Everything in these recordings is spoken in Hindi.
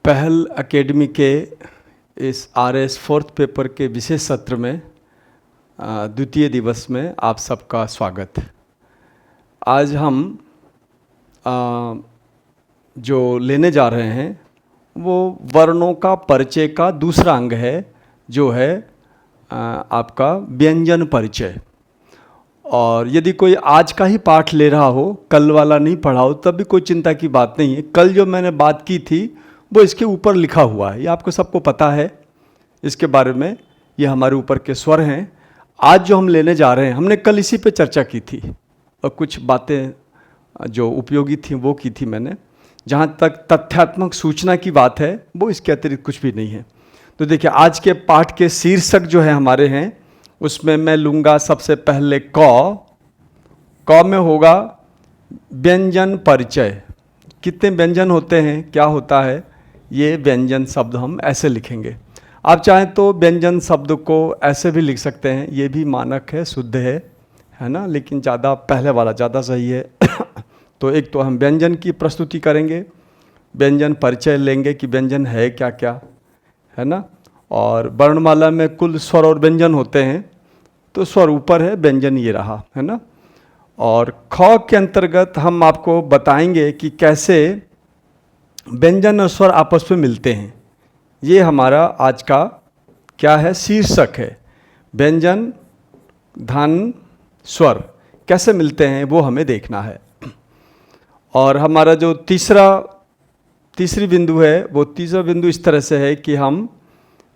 पहल एकेडमी के इस RS फोर्थ पेपर के विशेष सत्र में द्वितीय दिवस में आप सबका स्वागत। आज हम जो लेने जा रहे हैं वो वर्णों का परिचय का दूसरा अंग है, जो है आपका व्यंजन परिचय। और यदि कोई आज का ही पाठ ले रहा हो, कल वाला नहीं पढ़ा हो, तब भी कोई चिंता की बात नहीं है। कल जो मैंने बात की थी वो इसके ऊपर लिखा हुआ है, ये आपको सबको पता है इसके बारे में। ये हमारे ऊपर के स्वर हैं। आज जो हम लेने जा रहे हैं, हमने कल इसी पे चर्चा की थी और कुछ बातें जो उपयोगी थी वो की थी मैंने। जहाँ तक तथ्यात्मक सूचना की बात है वो इसके अतिरिक्त कुछ भी नहीं है। तो देखिए, आज के पाठ के शीर्षक जो है हमारे हैं, उसमें मैं लूँगा सबसे पहले क में होगा व्यंजन परिचय। कितने व्यंजन होते हैं, क्या होता है, ये व्यंजन शब्द हम ऐसे लिखेंगे। आप चाहें तो व्यंजन शब्द को ऐसे भी लिख सकते हैं, ये भी मानक है, शुद्ध है ना, लेकिन ज़्यादा पहले वाला ज़्यादा सही है। तो एक तो हम व्यंजन की प्रस्तुति करेंगे, व्यंजन परिचय लेंगे कि व्यंजन है क्या क्या, है ना। और वर्णमाला में कुल स्वर और व्यंजन होते हैं, तो स्वर ऊपर है, व्यंजन ये रहा, है ना। और ख के अंतर्गत हम आपको बताएंगे कि कैसे व्यंजन और स्वर आपस में मिलते हैं। ये हमारा आज का क्या है, शीर्षक है। व्यंजन धन स्वर कैसे मिलते हैं वो हमें देखना है। और हमारा जो तीसरी बिंदु है, वो तीसरा बिंदु इस तरह से है कि हम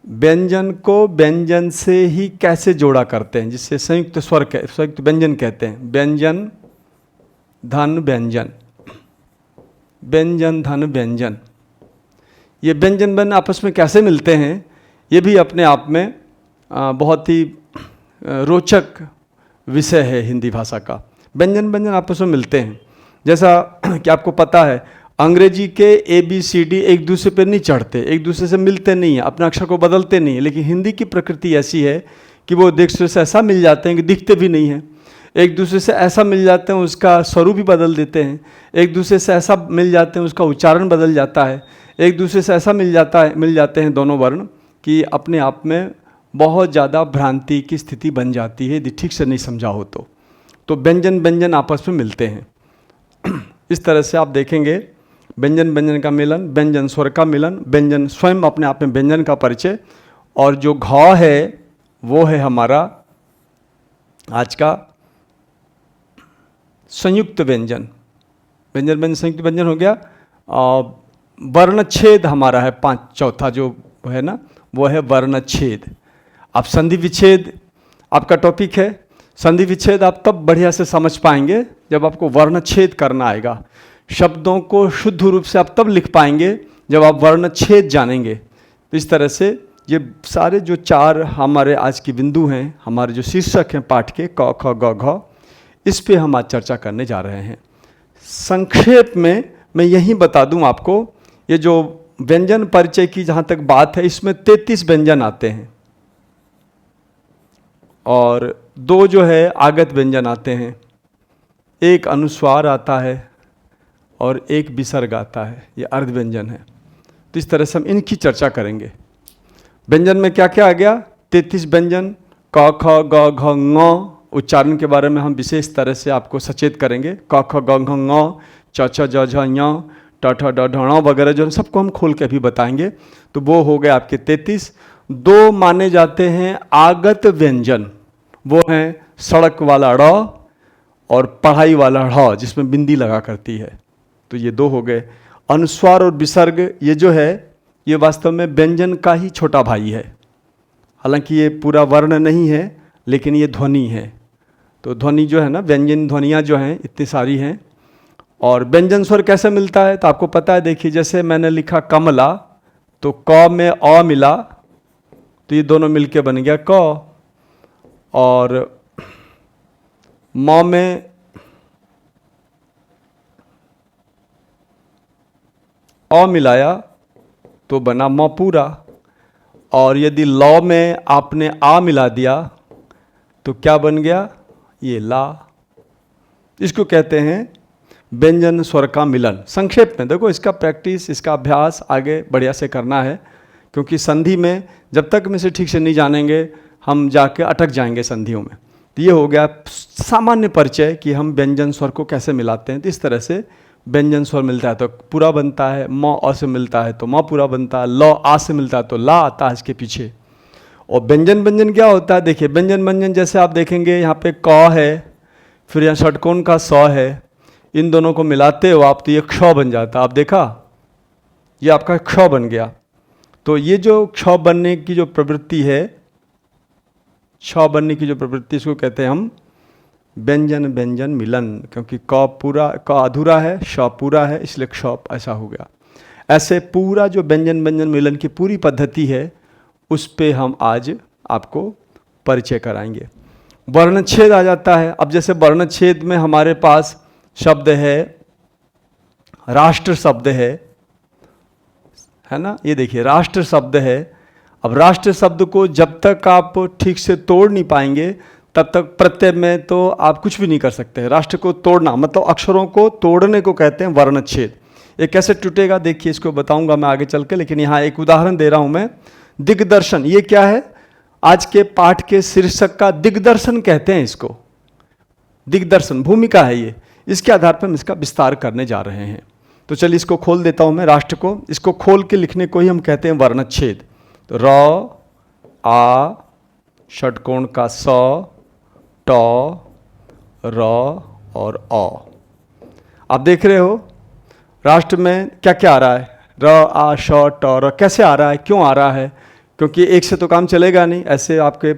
व्यंजन को व्यंजन से ही कैसे जोड़ा करते हैं, जिससे संयुक्त संयुक्त व्यंजन कहते हैं। व्यंजन धन व्यंजन, व्यंजन धन व्यंजन, ये व्यंजन व्यंजन आपस में कैसे मिलते हैं, ये भी अपने आप में बहुत ही रोचक विषय है हिंदी भाषा का। व्यंजन व्यंजन आपस में मिलते हैं, जैसा कि आपको पता है अंग्रेजी के ABCD एक दूसरे पर नहीं चढ़ते, एक दूसरे से मिलते नहीं हैं, अपने अक्षर को बदलते नहीं हैं। लेकिन हिंदी की प्रकृति ऐसी है कि वो एक दूसरे से ऐसा मिल जाते हैं कि दिखते भी नहीं हैं, एक दूसरे से ऐसा मिल जाते हैं उसका स्वरूप भी बदल देते हैं, एक दूसरे से ऐसा मिल जाते हैं उसका उच्चारण बदल जाता है, एक दूसरे से ऐसा मिल जाते हैं दोनों वर्ण कि अपने आप में बहुत ज़्यादा भ्रांति की स्थिति बन जाती है यदि ठीक से नहीं समझा हो तो व्यंजन व्यंजन आपस में मिलते हैं। इस तरह से आप देखेंगे व्यंजन व्यंजन का मिलन, व्यंजन स्वर का मिलन, व्यंजन स्वयं अपने आप में व्यंजन का परिचय। और जो घ है वो है हमारा आज का संयुक्त व्यंजन। व्यंजन व्यंजन संयुक्त व्यंजन हो गया। वर्णच्छेद हमारा है चौथा जो है ना, वो है वर्णच्छेद। अब संधि विच्छेद आपका टॉपिक है। संधि विच्छेद आप तब बढ़िया से समझ पाएंगे जब आपको वर्णच्छेद करना आएगा। शब्दों को शुद्ध रूप से आप तब लिख पाएंगे जब आप वर्णच्छेद जानेंगे। तो इस तरह से ये सारे जो चार हमारे आज की बिंदु हैं, हमारे जो शीर्षक हैं पाठ के क ख ग घ, इस पे हम आज चर्चा करने जा रहे हैं। संक्षेप में मैं यही बता दूं आपको, ये जो व्यंजन परिचय की जहाँ तक बात है, इसमें 33 व्यंजन आते हैं और 2 जो है आगत व्यंजन आते हैं, एक अनुस्वार आता है और एक विसर्ग आता है, ये अर्ध व्यंजन है। तो इस तरह से हम इनकी चर्चा करेंगे। व्यंजन में क्या क्या आ गया, 33 व्यंजन, क ख ग घ ङ। उच्चारण के बारे में हम विशेष तरह से आपको सचेत करेंगे। क ख ग घ ङ, च छ ज झ ञ, ट ठ ड ढ ण वगैरह जो सबको हम खोल के अभी बताएंगे। तो वो हो गए आपके 33। 2 माने जाते हैं आगत व्यंजन, वो हैं सड़क वाला ड़ और पढ़ाई वाला ढ़, जिसमें बिंदी लगा करती है। तो ये 2 हो गए। अनुस्वार और विसर्ग ये जो है, ये वास्तव में व्यंजन का ही छोटा भाई है। हालांकि ये पूरा वर्ण नहीं है, लेकिन ये ध्वनि है। तो ध्वनि जो है ना, व्यंजन ध्वनियाँ जो हैं इतनी सारी हैं। और व्यंजन स्वर कैसे मिलता है तो आपको पता है। देखिए, जैसे मैंने लिखा कमला, तो क में अ मिला, तो ये दोनों मिलके बन गया क। और म में अ मिलाया तो बना म पूरा। और यदि लौ में आपने आ मिला दिया तो क्या बन गया, ये ला। इसको कहते हैं व्यंजन स्वर का मिलन। संक्षेप में देखो, इसका प्रैक्टिस, इसका अभ्यास आगे बढ़िया से करना है, क्योंकि संधि में जब तक हम इसे ठीक से नहीं जानेंगे हम जाके अटक जाएंगे संधियों में। तो ये हो गया सामान्य परिचय कि हम व्यंजन स्वर को कैसे मिलाते हैं। तो इस तरह से व्यंजन स्वर मिलता है तो पूरा बनता है, म अ से मिलता है तो म पूरा बनता है, ल आ से मिलता है तो ला आता है इसके पीछे। और व्यंजन व्यंजन क्या होता है, देखिए व्यंजन व्यंजन जैसे आप देखेंगे यहाँ पे क है, फिर यहाँ षटकोण का स है, इन दोनों को मिलाते हो आप तो ये क्ष बन जाता है। आप देखा, ये आपका क्ष बन गया। तो ये जो क्ष बनने की जो प्रवृत्ति है, क्ष बनने की जो प्रवृत्ति, इसको कहते हैं हम व्यंजन व्यंजन मिलन, क्योंकि क अधूरा है, श पूरा है, इसलिए क्ष ऐसा हो गया। ऐसे पूरा जो व्यंजन व्यंजन मिलन की पूरी पद्धति है उस पे हम आज आपको परिचय कराएंगे। वर्णच्छेद आ जाता है। अब जैसे वर्णच्छेद में हमारे पास शब्द है, राष्ट्र शब्द है ना, ये देखिए राष्ट्र शब्द है। अब राष्ट्र शब्द को जब तक आप ठीक से तोड़ नहीं पाएंगे तब तक प्रत्यय में तो आप कुछ भी नहीं कर सकते हैं। राष्ट्र को तोड़ना मतलब अक्षरों को तोड़ने को कहते हैं वर्णच्छेद। ये कैसे टूटेगा देखिए, इसको बताऊंगा मैं आगे चल के, लेकिन यहाँ एक उदाहरण दे रहा हूँ मैं। दिग्दर्शन, ये क्या है, आज के पाठ के शीर्षक का दिग्दर्शन कहते हैं इसको। दिग्दर्शन भूमिका है ये, इसके आधार पर हम इसका विस्तार करने जा रहे हैं। तो चलिए इसको खोल देता हूँ मैं, राष्ट्र को। इसको खोल के लिखने को ही हम कहते हैं वर्णच्छेद। तो र, आ, षटकोण का स, ट, र और अ। आप देख रहे हो राष्ट्र में क्या क्या आ रहा है, र, आ, श, ट, र। कैसे आ रहा है, क्यों आ रहा है, क्योंकि एक से तो काम चलेगा नहीं, ऐसे आपके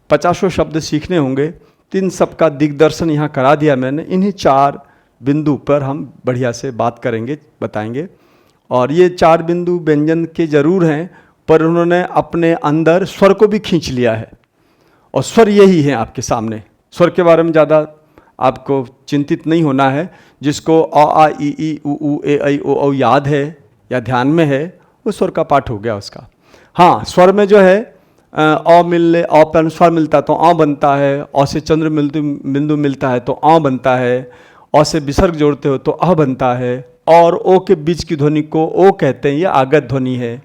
50 शब्द सीखने होंगे। तो इन सब का दिग्दर्शन यहाँ करा दिया मैंने। इन्हीं 4 बिंदु पर हम बढ़िया से बात करेंगे, बताएंगे। और ये 4 बिंदु व्यंजन के जरूर हैं, पर उन्होंने अपने अंदर स्वर को भी खींच लिया है। और स्वर यही है आपके सामने। स्वर के बारे में ज़्यादा आपको चिंतित नहीं होना है। जिसको अ, आ, ई, उ, ए, ऐ, ओ, औ याद है या ध्यान में है, वो स्वर का पाठ हो गया उसका। हाँ, स्वर में जो है अ मिलने, अ पर अनुस्वार मिलता है तो अ बनता है, अ से चंद्र बिंदु मिलता है तो अ बनता है, अ से विसर्ग जोड़ते हो तो अ बनता है, और ओ के बीच की ध्वनि को ओ कहते हैं, ये आगत ध्वनि है।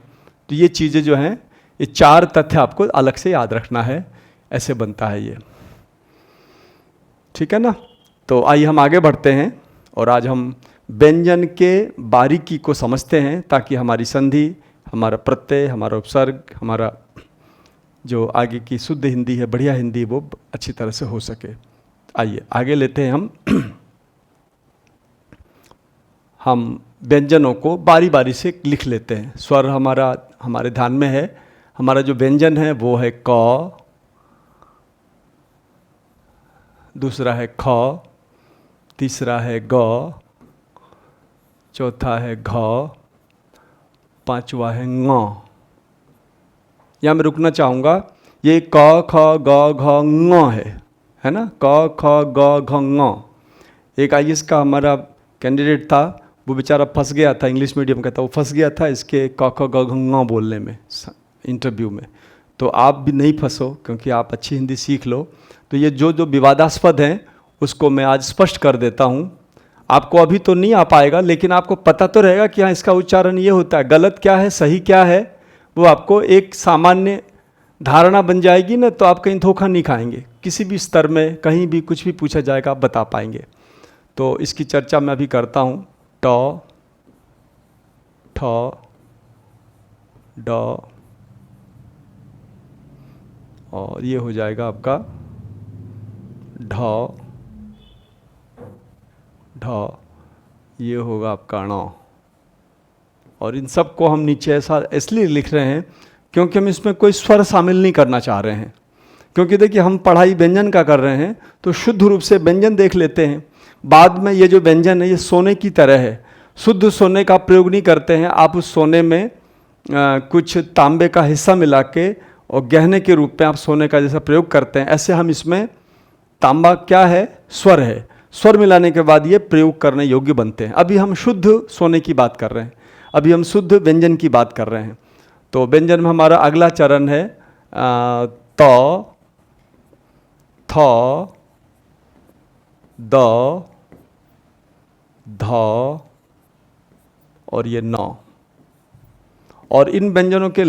तो ये चीज़ें जो हैं, ये 4 तथ्य आपको अलग से याद रखना है, ऐसे बनता है ये। ठीक है ना। तो आइए हम आगे बढ़ते हैं और आज हम व्यंजन के बारीकी को समझते हैं, ताकि हमारी संधि, हमारा प्रत्यय, हमारा उपसर्ग, हमारा जो आगे की शुद्ध हिंदी है, बढ़िया हिंदी, वो अच्छी तरह से हो सके। आइए आगे लेते हैं हम व्यंजनों को बारी बारी से लिख लेते हैं। स्वर हमारे ध्यान में है। हमारा जो व्यंजन है वो है क, दूसरा है ख, तीसरा है ग, चौथा है घ, पांचवा है ङ। यहाँ मैं रुकना चाहूँगा, ये क, ख, ग, घ, ङ है ना, क, ख, ग, घ, ङ। एक IAS का हमारा कैंडिडेट था, वो बेचारा फंस गया था, इंग्लिश मीडियम का था, वो फंस गया था इसके क, ख, ग, घ, ङ बोलने में इंटरव्यू में। तो आप भी नहीं फंसो, क्योंकि आप अच्छी हिंदी सीख लो। तो ये जो जो विवादास्पद हैं उसको मैं आज स्पष्ट कर देता हूँ। आपको अभी तो नहीं आ पाएगा, लेकिन आपको पता तो रहेगा कि हाँ, इसका उच्चारण ये होता है, गलत क्या है सही क्या है, वो आपको एक सामान्य धारणा बन जाएगी ना। तो आप कहीं धोखा नहीं खाएंगे, किसी भी स्तर में कहीं भी कुछ भी पूछा जाएगा आप बता पाएंगे। तो इसकी चर्चा मैं अभी करता हूँ। ट, ठ, ड, और ये हो जाएगा आपका ढ, ढ, ये होगा आपका ण। और इन सब को हम नीचे ऐसा इसलिए लिख रहे हैं क्योंकि हम इसमें कोई स्वर शामिल नहीं करना चाह रहे हैं। क्योंकि देखिए हम पढ़ाई व्यंजन का कर रहे हैं, तो शुद्ध रूप से व्यंजन देख लेते हैं। बाद में ये जो व्यंजन है ये सोने की तरह है, शुद्ध सोने का प्रयोग नहीं करते हैं। आप उस सोने में कुछ तांबे का हिस्सा मिला के और गहने के रूप में आप सोने का जैसा प्रयोग करते हैं, ऐसे हम इसमें तांबा क्या है, स्वर है, स्वर मिलाने के बाद ये प्रयोग करने योग्य बनते हैं। अभी हम शुद्ध सोने की बात कर रहे हैं, अभी हम शुद्ध व्यंजन की बात कर रहे हैं। तो व्यंजन में हमारा अगला चरण है त, थ, द, ध और ये न। और इन व्यंजनों के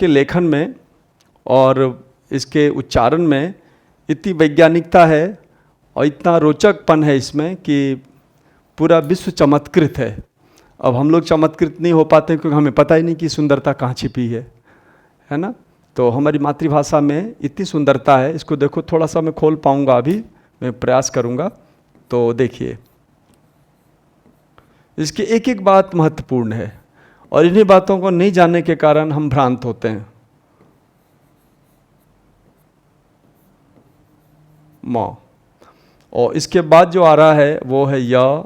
लेखन में और इसके उच्चारण में इतनी वैज्ञानिकता है और इतना रोचकपन है इसमें कि पूरा विश्व चमत्कृत है। अब हम लोग चमत्कृत नहीं हो पाते क्योंकि हमें पता ही नहीं कि सुंदरता कहाँ छिपी है ना। तो हमारी मातृभाषा में इतनी सुंदरता है। इसको देखो, थोड़ा सा मैं खोल पाऊँगा, अभी मैं प्रयास करूँगा। तो देखिए, इसकी एक एक बात महत्वपूर्ण है और इन्हीं बातों को नहीं जानने के कारण हम भ्रांत होते हैं। म, और इसके बाद जो आ रहा है वो है य,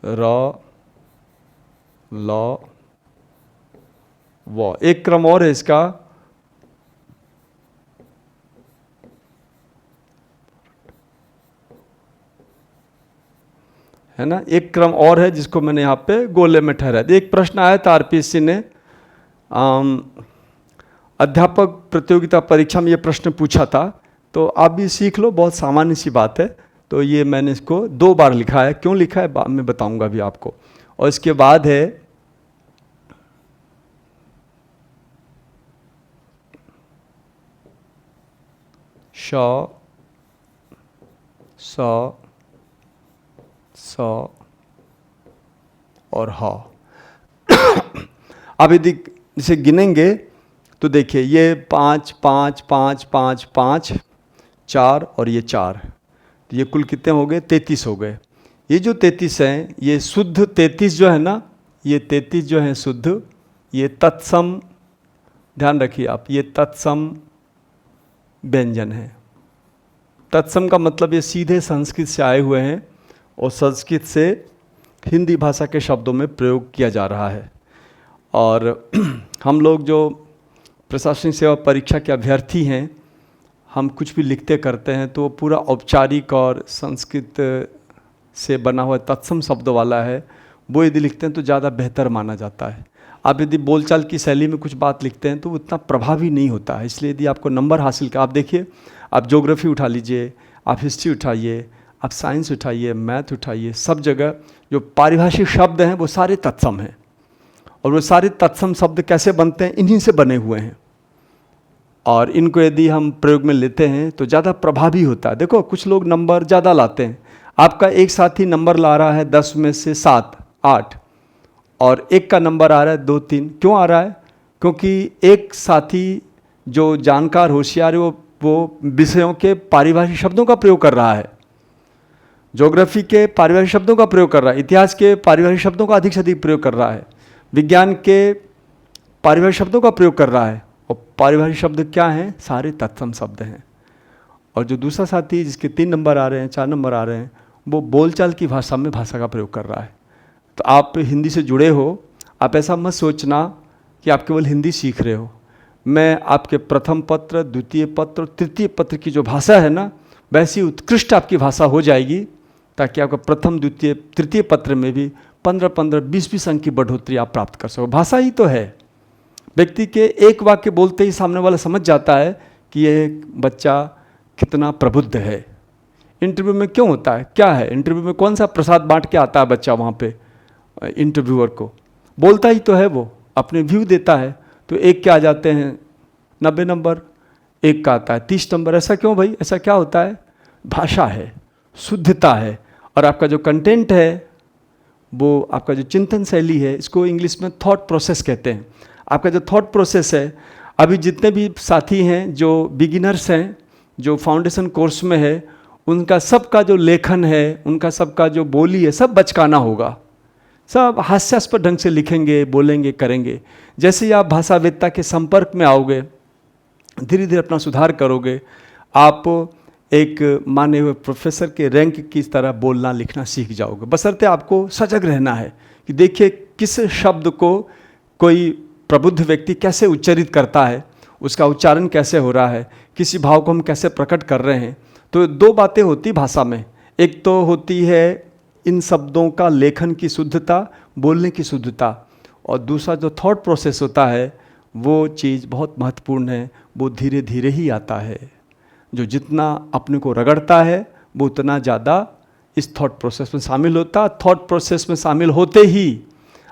र, ल, व। एक क्रम और है इसका, है ना। एक क्रम और है जिसको मैंने यहाँ पे गोले में ठहराया। एक प्रश्न आया था आरपीएससी ने, अध्यापक प्रतियोगिता परीक्षा में ये प्रश्न पूछा था, तो आप भी सीख लो, बहुत सामान्य सी बात है। तो ये मैंने इसको 2 बार लिखा है, क्यों लिखा है मैं बताऊंगा अभी आपको। और इसके बाद है श, स, स और ह। अब यदि इसे गिनेंगे तो देखिए, ये 5 5 5 5 5 4 और ये 4, तो ये कुल कितने हो गए? 33 हो गए। ये जो 33 हैं, ये शुद्ध 33 जो है ना, ये 33 जो है शुद्ध, ये तत्सम, ध्यान रखिए आप, ये तत्सम व्यंजन है। तत्सम का मतलब ये सीधे संस्कृत से आए हुए हैं और संस्कृत से हिंदी भाषा के शब्दों में प्रयोग किया जा रहा है। और हम लोग जो प्रशासनिक सेवा परीक्षा के अभ्यर्थी हैं, हम कुछ भी लिखते करते हैं तो पूरा औपचारिक और संस्कृत से बना हुआ तत्सम शब्द वाला है। वो यदि लिखते हैं तो ज़्यादा बेहतर माना जाता है। आप यदि बोलचाल की शैली में कुछ बात लिखते हैं तो वो इतना प्रभावी नहीं होता है। इसलिए यदि आपको नंबर हासिल का, आप देखिए, आप ज्योग्राफी उठा लीजिए, आप हिस्ट्री उठाइए, आप साइंस उठाइए, मैथ उठाइए, सब जगह जो पारिभाषिक शब्द हैं वो सारे तत्सम हैं। और वो सारे तत्सम शब्द कैसे बनते हैं? इन्हीं से बने हुए हैं। और इनको यदि हम प्रयोग में लेते हैं तो ज़्यादा प्रभावी होता है। देखो, कुछ लोग नंबर ज़्यादा लाते हैं। आपका एक साथी नंबर ला रहा है 10 में से 7 8 और एक का नंबर आ रहा है 2 3। क्यों आ रहा है? क्योंकि एक साथी जो जानकार होशियार है वो विषयों के पारिभाषिक शब्दों का प्रयोग कर रहा है, ज्योग्राफी के पारिभाषिक शब्दों का प्रयोग कर रहा है, इतिहास के पारिभाषिक शब्दों का अधिक से अधिक प्रयोग कर रहा है, विज्ञान के पारिभाषिक शब्दों का प्रयोग कर रहा है। और पारिभाषिक शब्द क्या हैं? सारे तत्सम शब्द हैं। और जो दूसरा साथी जिसके 3 नंबर आ रहे हैं, 4 नंबर आ रहे हैं, वो बोलचाल की भाषा में भाषा का प्रयोग कर रहा है। तो आप हिंदी से जुड़े हो, आप ऐसा मत सोचना कि आप केवल हिंदी सीख रहे हो। मैं आपके प्रथम पत्र, द्वितीय पत्र, तृतीय पत्र की जो भाषा है ना, वैसी उत्कृष्ट आपकी भाषा हो जाएगी, ताकि आपका प्रथम, द्वितीय, तृतीय पत्र में भी 15-15, 20-20 अंक की बढ़ोतरी आप प्राप्त कर सको। भाषा ही तो है। व्यक्ति के एक वाक्य बोलते ही सामने वाला समझ जाता है कि ये बच्चा कितना प्रबुद्ध है। इंटरव्यू में क्यों होता है? क्या है इंटरव्यू में? कौन सा प्रसाद बांट के आता है बच्चा वहाँ पे इंटरव्यूअर को? बोलता ही तो है, वो अपने व्यू देता है। तो एक के आ जाते हैं 90 नंबर, एक का आता है 30 नंबर। ऐसा क्यों भाई? ऐसा क्या होता है? भाषा है, शुद्धता है, और आपका जो कंटेंट है, वो आपका जो चिंतन शैली है, इसको इंग्लिश में थॉट प्रोसेस कहते हैं। आपका जो थॉट प्रोसेस है, अभी जितने भी साथी हैं जो बिगिनर्स हैं, जो फाउंडेशन कोर्स में है, उनका सबका जो लेखन है, उनका सबका जो बोली है, सब बचकाना होगा। सब हास्यास्पद ढंग से लिखेंगे, बोलेंगे, करेंगे। जैसे ही आप भाषावेत्ता के संपर्क में आओगे, धीरे धीरे अपना सुधार करोगे, आप एक माने हुए प्रोफेसर के रैंक की तरह बोलना लिखना सीख जाओगे। बशर्ते आपको सजग रहना है कि देखिए किस शब्द को कोई प्रबुद्ध व्यक्ति कैसे उच्चारित करता है, उसका उच्चारण कैसे हो रहा है, किसी भाव को हम कैसे प्रकट कर रहे हैं। तो 2 बातें होती भाषा में। एक तो होती है इन शब्दों का लेखन की शुद्धता, बोलने की शुद्धता, और दूसरा जो थॉट प्रोसेस होता है, वो चीज़ बहुत महत्वपूर्ण है। वो धीरे धीरे ही आता है। जो जितना अपने को रगड़ता है वो उतना ज़्यादा इस थॉट प्रोसेस में शामिल होता है। थॉट प्रोसेस में शामिल होते ही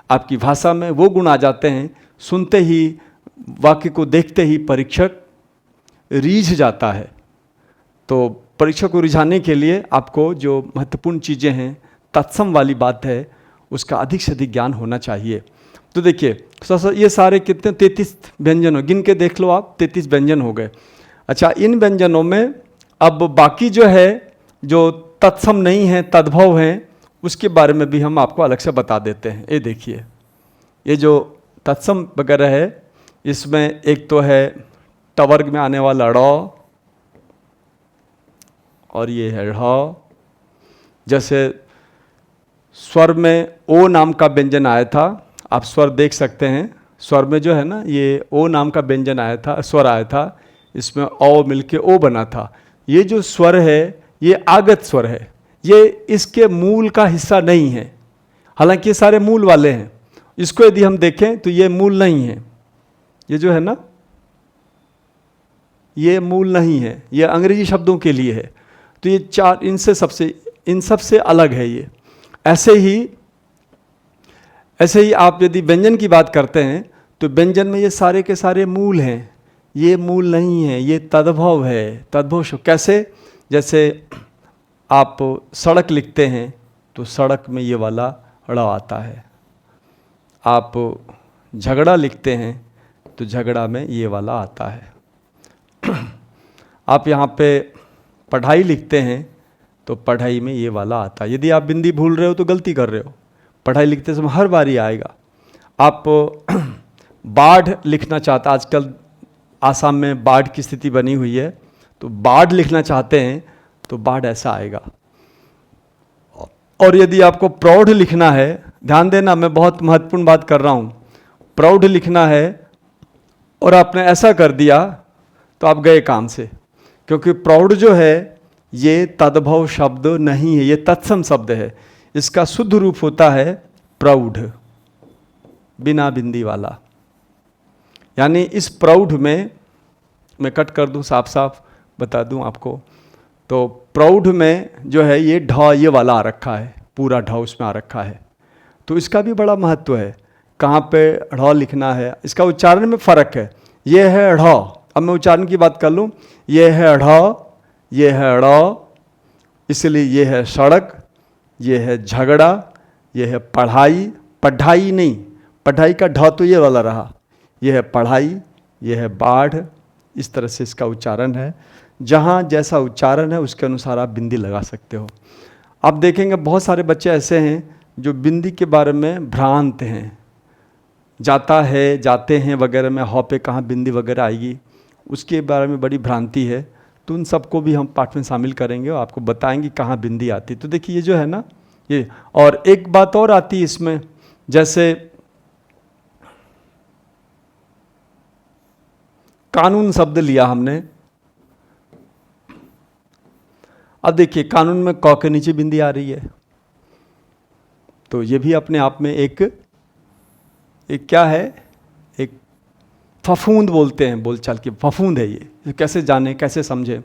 आपकी भाषा में वो गुण आ जाते हैं, सुनते ही, वाक्य को देखते ही परीक्षक रीझ जाता है। तो परीक्षक को रिझाने के लिए आपको जो महत्वपूर्ण चीज़ें हैं, तत्सम वाली बात है, उसका अधिक से अधिक ज्ञान होना चाहिए। तो देखिए ये सारे कितने 33 व्यंजन हो, गिन के देख लो आप, 33 व्यंजन हो गए। अच्छा, इन व्यंजनों में अब बाकी जो है, जो तत्सम नहीं है, तद्भव हैं, उसके बारे में भी हम आपको अलग से बता देते हैं। ये देखिए, ये जो तत्सम वगैरह है, इसमें एक तो है टवर्ग में आने वाला ड़, और ये है ढ़। जैसे स्वर में ओ नाम का व्यंजन आया था, आप स्वर देख सकते हैं, स्वर में जो है ना, ये ओ नाम का व्यंजन आया था, स्वर आया था, इसमें औ मिलके ओ बना था। ये जो स्वर है ये आगत स्वर है, ये इसके मूल का हिस्सा नहीं है, हालांकि ये सारे मूल वाले हैं। इसको यदि हम देखें तो ये मूल नहीं है, ये जो है ना, ये मूल नहीं है, ये अंग्रेजी शब्दों के लिए है। तो ये चार, इन सबसे अलग है ये। ऐसे ही आप यदि व्यंजन की बात करते हैं तो व्यंजन में ये सारे के सारे मूल हैं, ये मूल नहीं है, ये तद्भव है। तद्भव कैसे? जैसे आप सड़क लिखते हैं तो सड़क में ये वाला ड़ आता है, आप झगड़ा लिखते हैं तो झगड़ा में ये वाला आता है, आप यहाँ पे पढ़ाई लिखते हैं तो पढ़ाई में ये वाला आता है। यदि आप बिंदी भूल रहे हो तो गलती कर रहे हो, पढ़ाई लिखते समय हर बार ये आएगा। आप बाढ़ लिखना चाहते, आजकल आसाम में बाढ़ की स्थिति बनी हुई है, तो बाढ़ लिखना चाहते हैं तो बाढ़ ऐसा आएगा। और यदि आपको प्रौढ़ लिखना है, ध्यान देना मैं बहुत महत्वपूर्ण बात कर रहा हूँ, प्रौढ़ लिखना है और आपने ऐसा कर दिया तो आप गए काम से, क्योंकि प्रौढ़ जो है ये तद्भव शब्द नहीं है, ये तत्सम शब्द है। इसका शुद्ध रूप होता है प्रौढ़, बिना बिंदी वाला। यानी इस प्रौढ़ में, मैं कट कर दूं, साफ साफ बता दूं आपको, तो प्रौढ़ में जो है ये ढ ये वाला आ रखा है, पूरा ढ उसमें आ रखा है। तो इसका भी बड़ा महत्व है, कहाँ पे ढ लिखना है, इसका उच्चारण में फ़र्क है। ये है ढ, अब मैं उच्चारण की बात कर लूँ, ये है ढ, ये है ड़, इसलिए ये है सड़क, ये है झगड़ा, ये है पढ़ाई, पढ़ाई नहीं, पढ़ाई का ढ तो ये वाला रहा, ये है पढ़ाई, ये है बाढ़। इस तरह से इसका उच्चारण है, जहाँ जैसा उच्चारण है उसके अनुसार आप बिंदी लगा सकते हो। आप देखेंगे बहुत सारे बच्चे ऐसे हैं जो बिंदी के बारे में भ्रांत हैं, जाता है, जाते हैं वगैरह में हौ पे कहाँ बिंदी वगैरह आएगी, उसके बारे में बड़ी भ्रांति है। तो उन सबको भी हम पाठ में शामिल करेंगे और आपको बताएंगे कहाँ बिंदी आती। तो देखिए ये जो है ना ये, और एक बात और आती है इसमें, जैसे कानून शब्द लिया हमने, अब देखिए कानून में क के नीचे बिंदी आ रही है, तो ये भी अपने आप में एक क्या है, एक फफूंद बोलते हैं, बोलचाल की फफूंद है ये। कैसे जाने, कैसे समझे,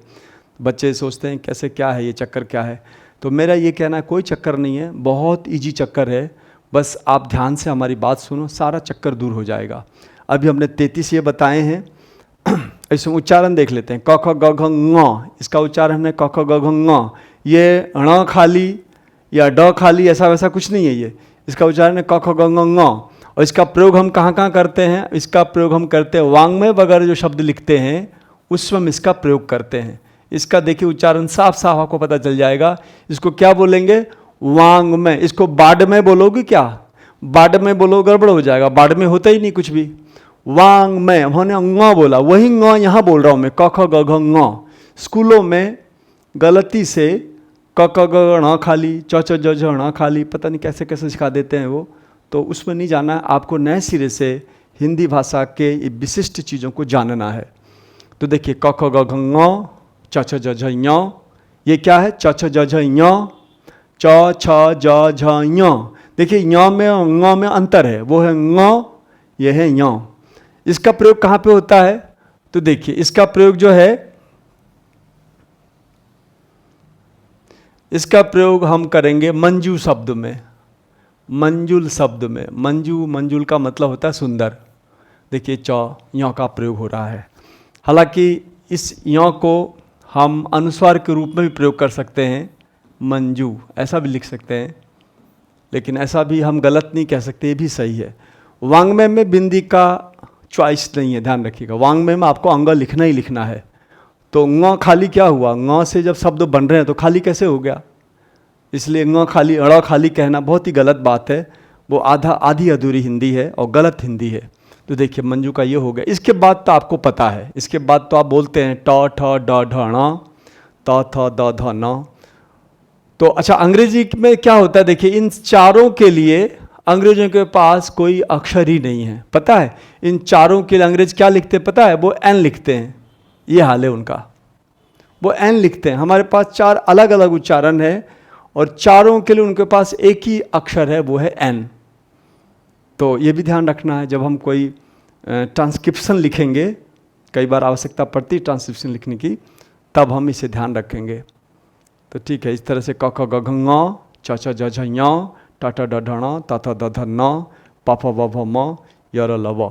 बच्चे सोचते हैं कैसे, क्या है ये चक्कर, क्या है। तो मेरा ये कहना है कोई चक्कर नहीं है, बहुत इजी चक्कर है, बस आप ध्यान से हमारी बात सुनो, सारा चक्कर दूर हो जाएगा। अभी हमने 33 ये बताए हैं, इसमें उच्चारण देख लेते हैं। क ख ग घ ङ, इसका उच्चारण है क ख ग घ ङ। ये ण खाली या ड खाली ऐसा वैसा कुछ नहीं है, ये इसका उच्चारण है क ख ग घ ङ। और इसका प्रयोग हम कहाँ कहाँ करते हैं, इसका प्रयोग हम करते हैं वांग्मय वगैरह जो शब्द लिखते हैं उसमें हम इसका प्रयोग करते हैं। इसका देखिए उच्चारण साफ साफ आपको पता चल जाएगा। इसको क्या बोलेंगे, वांग्मय। इसको बाढ़मय बोलोगे क्या, बाढ़मय बोलो गड़बड़ हो जाएगा, बाढ़मय होता ही नहीं कुछ भी। वांग्मय, हमने ङ बोला, वही ङ यहाँ बोल रहा हूँ मैं, क ख ग घ ङ। स्कूलों में गलती से क क ग ङ खाली, च च ज झ ण खाली, पता नहीं कैसे कैसे सिखा देते हैं वो, तो उसमें नहीं जाना है। आपको नए सिरे से हिंदी भाषा के विशिष्ट चीज़ों को जानना है। तो देखिए क ख ग घ ङ, च छ ज झ ञ, ये क्या है, च छ ज झ ञ, च छ ज झ ञ। देखिए ञ में ङ में अंतर है, वो है ङ, ये है ञ। इसका प्रयोग कहाँ पे होता है, तो देखिए इसका प्रयोग जो है, इसका प्रयोग हम करेंगे मंजू शब्द में, मंजुल शब्द में। मंजू, मंजुल का मतलब होता है सुंदर। देखिए यों का प्रयोग हो रहा है। हालांकि इस यों को हम अनुस्वार के रूप में भी प्रयोग कर सकते हैं, मंजू ऐसा भी लिख सकते हैं, लेकिन ऐसा भी हम गलत नहीं कह सकते, ये भी सही है। वांग्मय में बिंदी का चॉइस नहीं है, ध्यान रखिएगा। वांग्मय में आपको अंग लिखना ही लिखना है। तो ङ खाली क्या हुआ, ङ से जब शब्द बन रहे हैं तो खाली कैसे हो गया, इसलिए ङ खाली अड़ा खाली कहना बहुत ही गलत बात है। वो आधी अधूरी हिंदी है और गलत हिंदी है। तो देखिए मंजू का ये हो गया। इसके बाद तो आपको पता है, इसके बाद तो आप बोलते हैं ट ठ ड ढ ण त थ द ध न। तो अच्छा, अंग्रेजी में क्या होता है, देखिए इन चारों के लिए अंग्रेजों के पास कोई अक्षर ही नहीं है, पता है। इन चारों के लिए अंग्रेज क्या लिखते हैं पता है, वो एन लिखते हैं। ये हाल है उनका, वो एन लिखते हैं। हमारे पास चार अलग अलग उच्चारण है और चारों के लिए उनके पास एक ही अक्षर है, वो है एन। तो ये भी ध्यान रखना है जब हम कोई ट्रांसक्रिप्शन लिखेंगे, कई बार आवश्यकता पड़ती है ट्रांसक्रिप्शन लिखने की, तब हम इसे ध्यान रखेंगे। तो ठीक है, इस तरह से क ख ग घ ङ च छ ज झ ञ ट ठ ड ढ ण त थ द ध न प फ ब भ म य र ल व।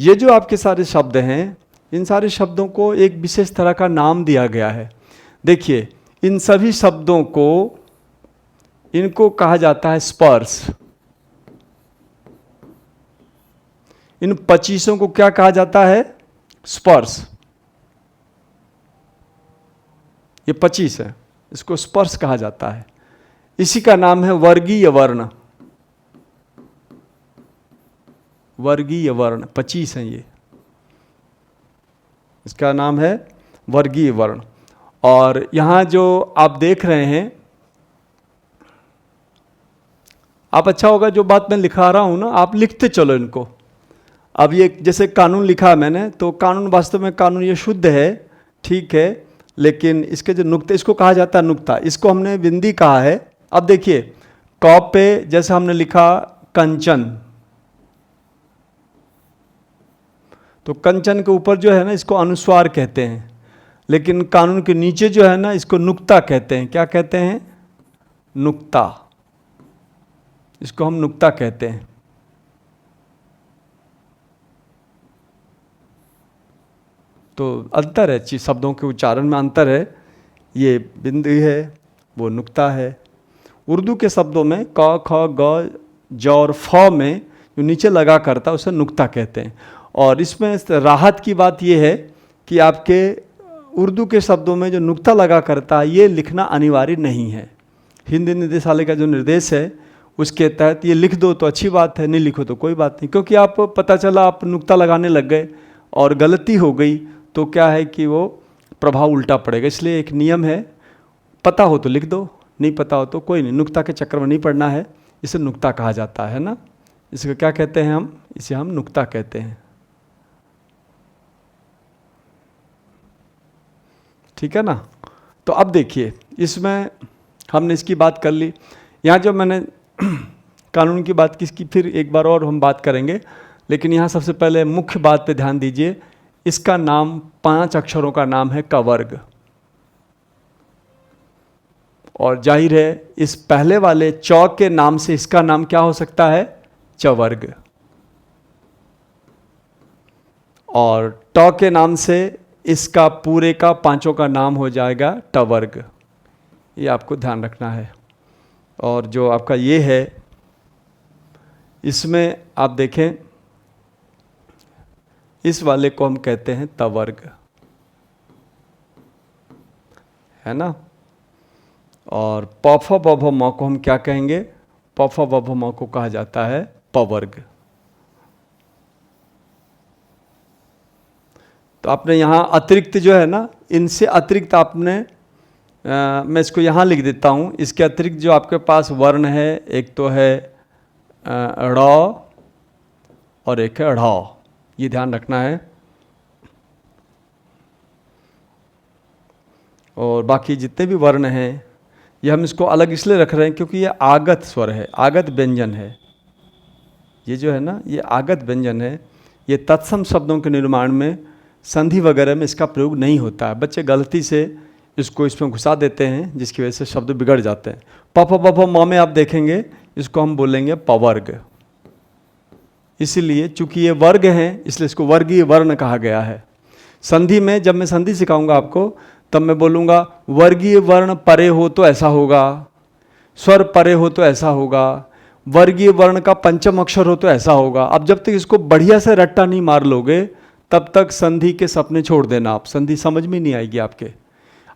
ये जो आपके सारे शब्द हैं, इन सारे शब्दों को एक विशेष तरह का नाम दिया गया है। देखिए इन सभी शब्दों को, इनको कहा जाता है स्पर्श। इन 25 को क्या कहा जाता है, स्पर्श। ये 25 है, इसको स्पर्श कहा जाता है। इसी का नाम है वर्गीय वर्ण। वर्गीय वर्ण 25 हैं ये, इसका नाम है वर्गीय वर्ण। और यहां जो आप देख रहे हैं, आप अच्छा होगा जो बात मैं लिखा रहा हूं ना, आप लिखते चलो इनको। अब ये जैसे कानून लिखा मैंने, तो कानून वास्तव में कानून ये शुद्ध है, ठीक है, लेकिन इसके जो नुक्ते, इसको कहा जाता है नुक्ता, इसको हमने बिंदी कहा है। अब देखिए क पे जैसे हमने लिखा कंचन, तो कंचन के ऊपर जो है ना, इसको अनुस्वार कहते हैं, लेकिन कानून के नीचे जो है ना, इसको नुक्ता कहते हैं। क्या कहते हैं, नुक्ता, इसको हम नुक्ता कहते हैं। तो अंतर है, शब्दों के उच्चारण में अंतर है। ये बिंदी है, वो नुक्ता है। उर्दू के शब्दों में क ख ग ज और फ में जो नीचे लगा करता है उसे नुक्ता कहते हैं। और इसमें राहत की बात यह है कि आपके उर्दू के शब्दों में जो नुक्ता लगा करता है, ये लिखना अनिवार्य नहीं है। हिंदी निदेशालय का जो निर्देश है उसके तहत ये लिख दो तो अच्छी बात है, नहीं लिखो तो कोई बात नहीं। क्योंकि आप पता चला आप नुक्ता लगाने लग गए और गलती हो गई, तो क्या है कि वो प्रभाव उल्टा पड़ेगा। इसलिए एक नियम है, पता हो तो लिख दो, नहीं पता हो तो कोई नहीं, नुक्ता के चक्कर में नहीं पड़ना है। इसे नुक्ता कहा जाता है ना, इसको क्या कहते हैं हम, इसे हम नुक्ता कहते हैं। ठीक है ना। तो अब देखिए, इसमें हमने इसकी बात कर ली। यहाँ जो मैंने कानून की बात की, इसकी फिर एक बार और हम बात करेंगे, लेकिन यहाँ सबसे पहले मुख्य बात पे ध्यान दीजिए। इसका नाम 5 अक्षरों का नाम है कवर्ग। और जाहिर है इस पहले वाले चौ के नाम से इसका नाम क्या हो सकता है, चवर्ग। और ट के नाम से इसका पूरे का 5 का नाम हो जाएगा टवर्ग। ये आपको ध्यान रखना है। और जो आपका ये है, इसमें आप देखें, इस वाले को हम कहते हैं तवर्ग, है ना। और प फ ब भ म को हम क्या कहेंगे, प फ ब भ म को कहा जाता है पवर्ग। तो आपने यहाँ अतिरिक्त जो है ना, इनसे अतिरिक्त आपने मैं इसको यहाँ लिख देता हूँ। इसके अतिरिक्त जो आपके पास वर्ण है, एक तो है ड़ और एक है ढ़, ये ध्यान रखना है। और बाकी जितने भी वर्ण हैं, ये हम इसको अलग इसलिए रख रहे हैं क्योंकि ये आगत स्वर है, आगत व्यंजन है। ये जो है ना, ये आगत व्यंजन है। ये तत्सम शब्दों के निर्माण में, संधि वगैरह में इसका प्रयोग नहीं होता है। बच्चे गलती से इसको इसमें घुसा देते हैं, जिसकी वजह से शब्द बिगड़ जाते हैं। प फ प फ म में आप देखेंगे इसको हम बोलेंगे पवर्ग। इसीलिए चूंकि ये वर्ग हैं इसलिए इसको वर्गीय वर्ण कहा गया है। संधि में जब मैं संधि सिखाऊंगा आपको तब मैं बोलूँगा वर्गीय वर्ण परे हो तो ऐसा होगा, स्वर परे हो तो ऐसा होगा, वर्गीय वर्ण का पंचम अक्षर हो तो ऐसा होगा। अब जब तक इसको बढ़िया से रट्टा नहीं मार लोगे तब तक संधि के सपने छोड़ देना आप, संधि समझ में नहीं आएगी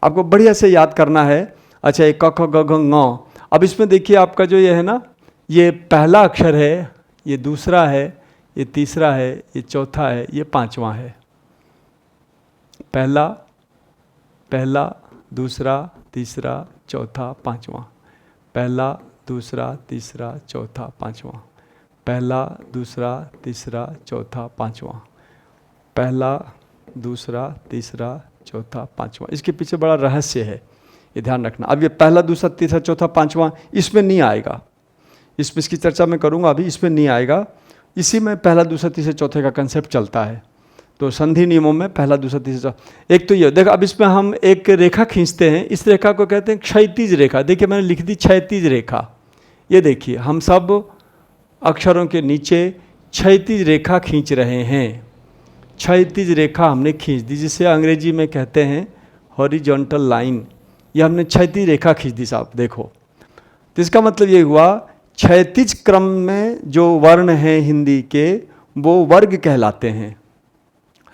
आपको बढ़िया से याद करना है। अच्छा, ये क ख ग घ ङ। अब इसमें देखिए आपका जो ये है ना, ये पहला अक्षर है, ये दूसरा है, ये तीसरा है, ये चौथा है, ये पांचवा है। पहला, पहला, दूसरा, तीसरा, चौथा, पांचवा। पहला, दूसरा, तीसरा, चौथा, पांचवा। पहला, दूसरा, तीसरा, चौथा, पांचवा। पहला, दूसरा, तीसरा, चौथा, पांचवा। इसके पीछे बड़ा रहस्य है, ये ध्यान रखना। अब ये पहला, दूसरा, तीसरा, चौथा, पांचवा इसमें नहीं आएगा, इसकी चर्चा मैं करूंगा, अभी इसमें नहीं आएगा। इसी में पहला, दूसरा, तीसरा, चौथे का कंसेप्ट चलता है। तो संधि नियमों में पहला, दूसरा, तीसरा, एक तो ये देखो। अब इसमें हम एक रेखा खींचते हैं, इस रेखा को कहते हैं क्षैतिज रेखा। देखिए मैंने लिख दी क्षैतिज रेखा। ये देखिए हम सब अक्षरों के नीचे क्षैतिज रेखा खींच रहे हैं। क्षैतिज रेखा हमने खींच दी, जिसे अंग्रेजी में कहते हैं हॉरिजॉन्टल लाइन। ये हमने क्षैतिज रेखा खींच दी साहब, देखो। तो इसका मतलब ये हुआ क्षैतिज क्रम में जो वर्ण हैं हिंदी के वो वर्ग कहलाते हैं,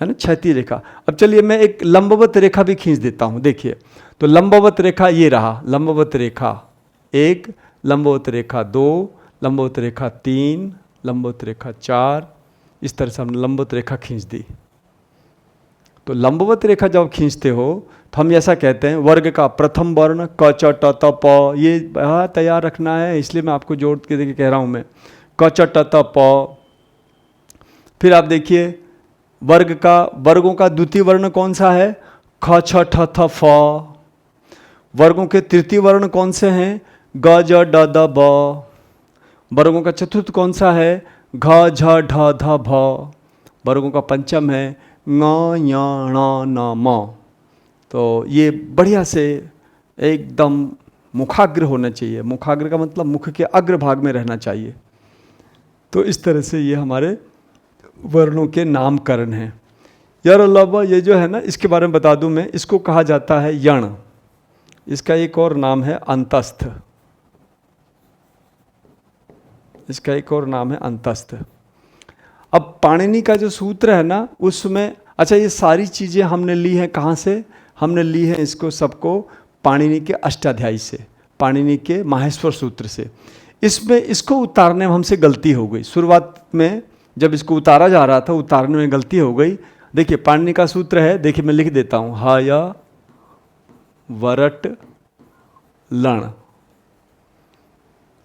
है ना, क्षैतिज रेखा। अब चलिए मैं एक लंबवत रेखा भी खींच देता हूँ। देखिए तो लंबवत रेखा ये रहा, लंबवत रेखा 1, लंबवत रेखा 2, लंबवत रेखा 3, लंबवत रेखा 4। इस तरह से हमने लंबवत रेखा खींच दी। तो लंबवत रेखा जब खींचते हो तो हम ऐसा कहते हैं वर्ग का प्रथम वर्ण क च ट त प। ये तैयार रखना है, इसलिए मैं आपको जोड़ के देखिए कह रहा हूँ मैं, क च ट त प। फिर आप देखिए वर्गों का द्वितीय वर्ण कौन सा है, ख छ ठ थ फ। वर्गों के तृतीय वर्ण कौन से हैं, ग ज ड द ब। वर्गों का चतुर्थ कौन सा है, घ झ ढ ध भ। वर्गों का पंचम है ङ ञ ण न म। तो ये बढ़िया से एकदम मुखाग्र होना चाहिए। मुखाग्र का मतलब मुख के अग्र भाग में रहना चाहिए। तो इस तरह से ये हमारे वर्णों के नामकरण हैं। यार अल्लाह, ये जो है ना, इसके बारे में बता दूं मैं, इसको कहा जाता है यण। इसका एक और नाम है अंतस्थ। इसका एक और नाम है अंतस्थ। अब पाणिनि का जो सूत्र है ना उसमें, अच्छा ये सारी चीज़ें हमने ली हैं कहाँ से, हमने ली हैं इसको सबको पाणिनि के अष्टाध्यायी से, पाणिनि के माहेश्वर सूत्र से। इसमें इसको उतारने में हमसे गलती हो गई। शुरुआत में जब इसको उतारा जा रहा था, उतारने में गलती हो गई। देखिए पाणिनि का सूत्र है, देखिए मैं लिख देता हूँ, हा या वरट लण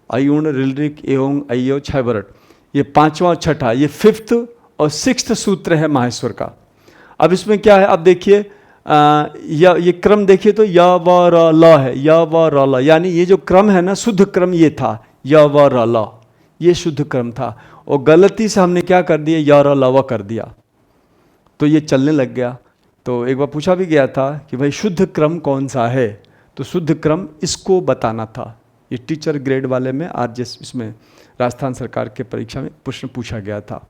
अयुण रिलरिक एवं अयो छह वरट। ये पांचवा और छठा, ये 5th और 6th सूत्र है माहेश्वर का। अब इसमें क्या है, अब देखिए ये क्रम देखिए तो य व र ल है, य व र ल, यानी ये जो क्रम है ना शुद्ध क्रम ये था, य व र ल, ये शुद्ध क्रम था। और गलती से हमने क्या कर दिया, य र ल व कर दिया, तो ये चलने लग गया। तो एक बार पूछा भी गया था कि भाई शुद्ध क्रम कौन सा है, तो शुद्ध क्रम इसको बताना था। ये टीचर ग्रेड वाले में आज इसमें राजस्थान सरकार के परीक्षा में प्रश्न पूछा गया था।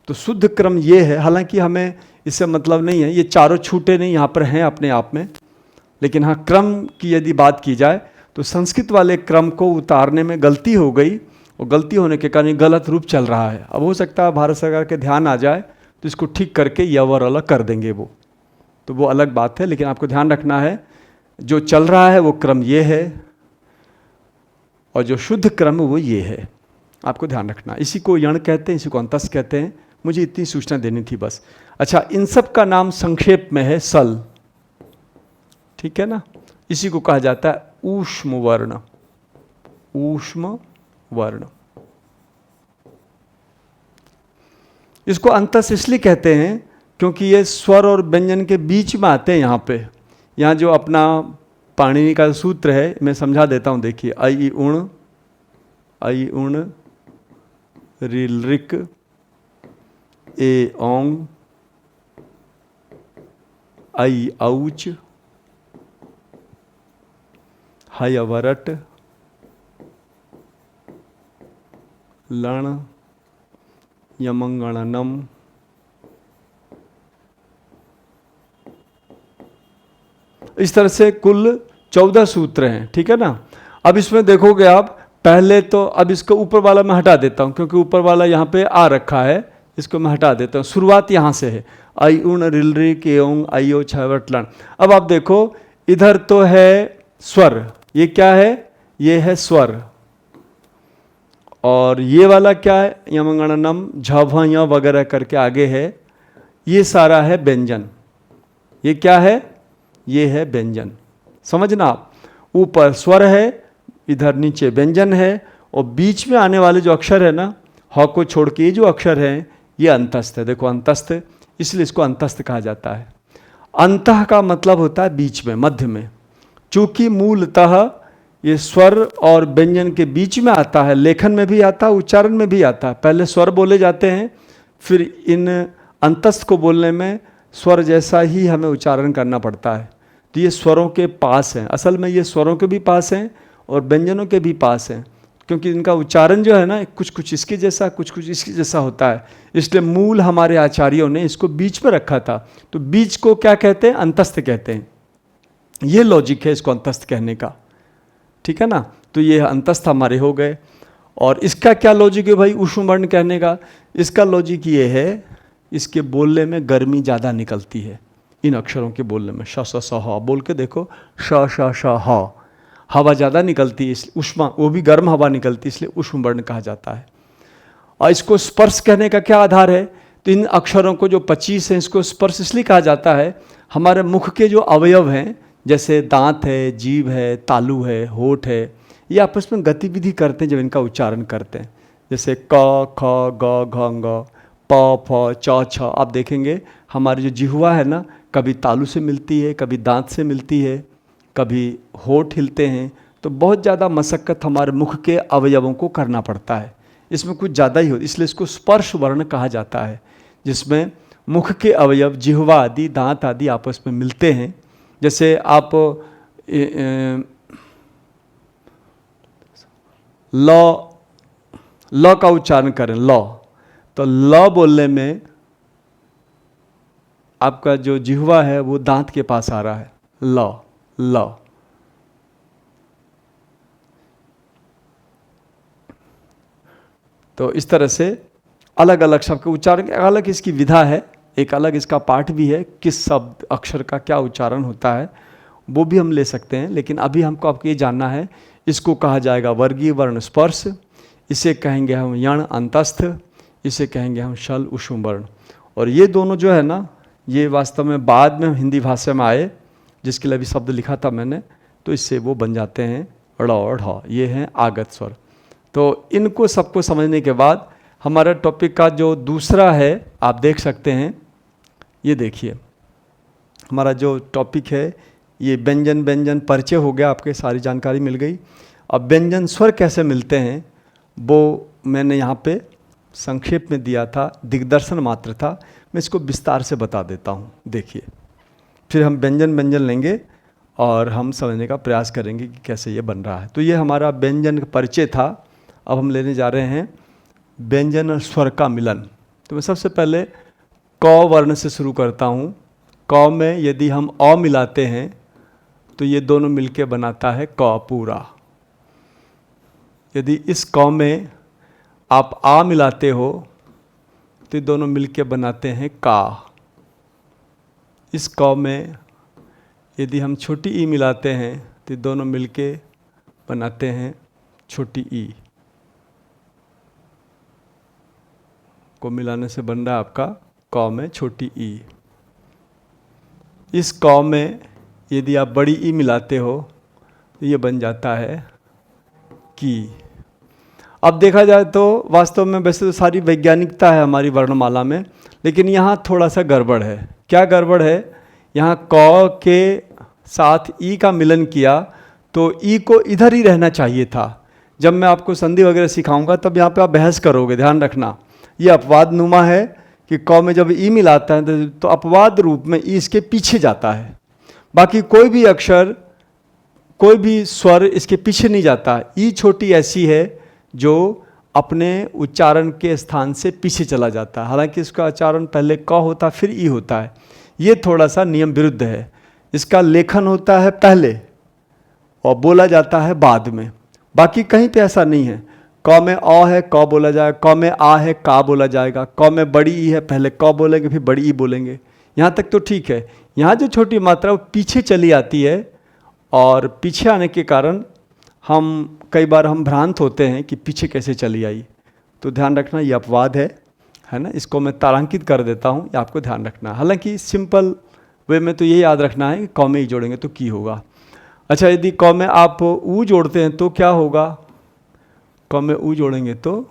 तो शुद्ध क्रम ये है, हालांकि हमें इससे मतलब नहीं है, ये चारों छूटे नहीं यहाँ पर हैं अपने आप में, लेकिन हाँ क्रम की यदि बात की जाए तो संस्कृत वाले क्रम को उतारने में गलती हो गई, और गलती होने के कारण गलत रूप चल रहा है। अब हो सकता है भारत सरकार के ध्यान आ जाए तो इसको ठीक करके य व र ल कर देंगे वो, तो वो अलग बात है। लेकिन आपको ध्यान रखना है जो चल रहा है वो क्रम ये है, और जो शुद्ध क्रम वो ये है, आपको ध्यान रखना। इसी को यण कहते हैं, इसी को अंतस कहते हैं। मुझे इतनी सूचना देनी थी बस। अच्छा, इन सब का नाम संक्षेप में है सल, ठीक है ना। इसी को कहा जाता है ऊष्म वर्ण, ऊष्म वर्ण। इसको अंतस इसलिए कहते हैं क्योंकि ये स्वर और व्यंजन के बीच में आते हैं। यहाँ पे, यहाँ जो अपना पाणिनि का सूत्र है मैं समझा देता हूँ। देखिए आई उण रिलरिक ए ओंग आई औच हयवरट लण यमंगणनम इस तरह से कुल 14 सूत्र हैं, ठीक है ना। अब इसमें देखोगे आप, पहले तो अब इसको ऊपर वाला मैं हटा देता हूं क्योंकि ऊपर वाला यहाँ पे आ रखा है, इसको मैं हटा देता हूँ। शुरुआत यहाँ से है, आई उण रिलरी केओंग आइयो छवट लण। अब आप देखो इधर तो है स्वर, ये क्या है, ये है स्वर, और ये वाला क्या है, यमंगणनम झभ वगैरह करके आगे है, ये सारा है व्यंजन। ये क्या है, ये है व्यंजन। समझना आप, ऊपर स्वर है, इधर नीचे व्यंजन है, और बीच में आने वाले जो अक्षर है ना, ह को छोड़ के ये जो अक्षर है ये अंतस्थ है। देखो अंतस्थ, इसलिए इसको अंतस्थ कहा जाता है। अंतः का मतलब होता है बीच में, मध्य में। चूंकि मूलतः ये स्वर और व्यंजन के बीच में आता है, लेखन में भी आता है, उच्चारण में भी आता है। पहले स्वर बोले जाते हैं, फिर इन अंतस्थ को बोलने में स्वर जैसा ही हमें उच्चारण करना पड़ता है। तो ये स्वरों के पास हैं, असल में ये स्वरों के भी पास हैं और व्यंजनों के भी पास हैं, क्योंकि इनका उच्चारण जो है ना कुछ कुछ इसके जैसा, कुछ कुछ इसके जैसा होता है। इसलिए मूल हमारे आचार्यों ने इसको बीच में रखा था। तो बीच को क्या कहते हैं, अंतस्थ कहते हैं। ये लॉजिक है इसको अंतस्थ कहने का, ठीक है ना। तो ये अंतस्थ हमारे हो गए। और इसका क्या लॉजिक है भाई ऊष्म वर्ण कहने का? इसका लॉजिक ये है, इसके बोलने में गर्मी ज़्यादा निकलती है, इन अक्षरों के बोलने में। श स स ह बोल के देखो, श श श ह, हवा ज़्यादा निकलती है, इसलिए उष्मा, वो भी गर्म हवा निकलती है, इसलिए ऊष्म वर्ण कहा जाता है। और इसको स्पर्श कहने का क्या आधार है? तो इन अक्षरों को जो 25 हैं, इसको स्पर्श इसलिए कहा जाता है, हमारे मुख के जो अवयव हैं, जैसे दांत है, जीभ है, तालु है, होठ है, ये आपस में गतिविधि करते हैं जब इनका उच्चारण करते हैं। जैसे क, ख, ग, घ, ङ, प, फ, च, छ। आप देखेंगे हमारी जो जिह्वा है ना, कभी तालु से मिलती है, कभी दांत से मिलती है, कभी होठ हिलते हैं। तो बहुत ज़्यादा मशक्क़त हमारे मुख के अवयवों को करना पड़ता है, इसमें कुछ ज़्यादा ही होती, इसलिए इसको स्पर्श वर्ण कहा जाता है, जिसमें मुख के अवयव, जिह्वा आदि, दांत आदि आपस में मिलते हैं। जैसे आप ल का उच्चारण करें, ल, तो ल बोलने में आपका जो जिह्वा है वो दांत के पास आ रहा है, ल, ल। तो इस तरह से अलग अलग शब्द के उच्चारण, अलग इसकी विधा है, एक अलग इसका पाठ भी है, किस शब्द अक्षर का क्या उच्चारण होता है वो भी हम ले सकते हैं। लेकिन अभी हमको आपको ये जानना है, इसको कहा जाएगा वर्गीय वर्ण स्पर्श, इसे कहेंगे हम यण अंतस्थ, इसे कहेंगे हम शल ऊष्म वर्ण। और ये दोनों जो है ना, ये वास्तव में बाद में हिंदी भाषा में आए, जिसके लिए अभी शब्द लिखा था मैंने, तो इससे वो बन जाते हैं ड़ और ढ, ये हैं आगत स्वर। तो इनको सबको समझने के बाद हमारा टॉपिक का जो दूसरा है आप देख सकते हैं, ये देखिए हमारा जो टॉपिक है ये व्यंजन परिचय हो गया, आपके सारी जानकारी मिल गई। अब व्यंजन स्वर कैसे मिलते हैं वो मैंने यहाँ पे संक्षेप में दिया था, दिग्दर्शन मात्र था, मैं इसको विस्तार से बता देता हूँ। देखिए, फिर हम व्यंजन लेंगे और हम समझने का प्रयास करेंगे कि कैसे ये बन रहा है। तो ये हमारा व्यंजन का परिचय था। अब हम लेने जा रहे हैं व्यंजन और स्वर का मिलन। तो मैं सबसे पहले क वर्ण से शुरू करता हूँ। क में यदि हम अ मिलाते हैं तो ये दोनों मिलके बनाता है क पूरा। यदि इस क में आप आ मिलाते हो तो ये दोनों मिलके बनाते हैं का। इस क में यदि हम छोटी ई मिलाते हैं तो ये दोनों मिलके बनाते हैं छोटी ई। को मिलाने से बन रहा है आपका क में छोटी ई। इस क में यदि आप बड़ी ई मिलाते हो तो ये बन जाता है की। अब देखा जाए तो वास्तव में वैसे तो सारी वैज्ञानिकता है हमारी वर्णमाला में, लेकिन यहाँ थोड़ा सा गड़बड़ है। क्या गड़बड़ है? यहाँ क के साथ ई का मिलन किया तो ई को इधर ही रहना चाहिए था। जब मैं आपको संधि वगैरह सिखाऊंगा तब यहाँ पे आप बहस करोगे, ध्यान रखना। ये अपवाद नुमा है कि क में जब ई मिलाता है तो अपवाद रूप में ई इसके पीछे जाता है। बाकी कोई भी अक्षर कोई भी स्वर इसके पीछे नहीं जाता। ई छोटी ऐसी है जो अपने उच्चारण के स्थान से पीछे चला जाता है, हालांकि इसका उच्चारण पहले क होता फिर ई होता है। ये थोड़ा सा नियम विरुद्ध है। इसका लेखन होता है पहले और बोला जाता है बाद में। बाकी कहीं पे ऐसा नहीं है। क में अ है क बोला जाएगा, क में आ है का बोला जाएगा, क में बड़ी ई है पहले क बोलेंगे फिर बड़ी ई बोलेंगे। यहाँ तक तो ठीक है। यहाँ जो छोटी मात्रा वो पीछे चली आती है और पीछे आने के कारण हम कई बार हम भ्रांत होते हैं कि पीछे कैसे चली आई। तो ध्यान रखना ये अपवाद है ना। इसको मैं तारांकित कर देता हूँ, ये आपको ध्यान रखना है। हालांकि सिंपल वे में तो ये याद रखना है कि क में ई जोड़ेंगे तो की होगा। अच्छा, यदि क में आप ऊ जोड़ते हैं तो क्या होगा? क में ऊ जोड़ेंगे तो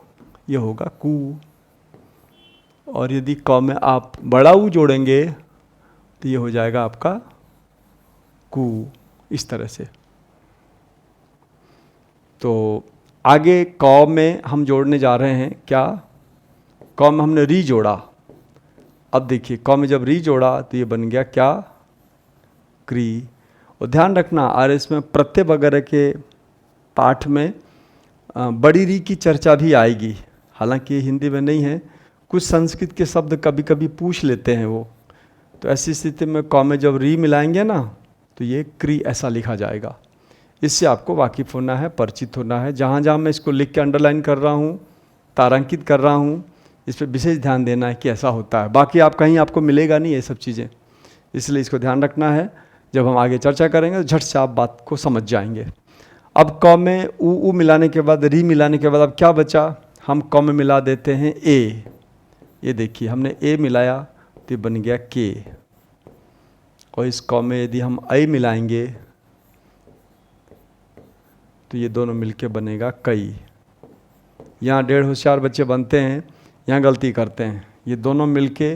ये होगा कू। और यदि क में आप बड़ा ऊ जोड़ेंगे तो ये हो जाएगा आपका कू, इस तरह से। तो आगे क में हम जोड़ने जा रहे हैं क्या? क में हमने री जोड़ा। अब देखिए क में जब री जोड़ा तो ये बन गया क्या? क्री। और ध्यान रखना आरएस में प्रत्यय वगैरह के पाठ में बड़ी री की चर्चा भी आएगी, हालांकि हिंदी में नहीं है। कुछ संस्कृत के शब्द कभी कभी पूछ लेते हैं वो, तो ऐसी स्थिति में क में जब री मिलाएंगे ना तो ये क्री ऐसा लिखा जाएगा। इससे आपको वाकिफ़ होना है, परिचित होना है। जहाँ जहाँ मैं इसको लिख के अंडरलाइन कर रहा हूँ, तारांकित कर रहा हूँ, इस पर विशेष ध्यान देना है कि ऐसा होता है। बाकी आप कहीं आपको मिलेगा नहीं ये सब चीज़ें, इसलिए इसको ध्यान रखना है। जब हम आगे चर्चा करेंगे तो झट से आप बात को समझ जाएंगे। अब क में ऊ मिलाने के बाद, री मिलाने के बाद अब क्या बचा? हम क में मिला देते हैं ए। ये देखिए हमने ए मिलाया तो ये बन गया के। और इस क में यदि हम ऐ मिलाएंगे तो ये दोनों मिलके बनेगा कई। यहाँ 1.5 होशियार बच्चे बनते हैं, यहाँ गलती करते हैं। ये दोनों मिलके,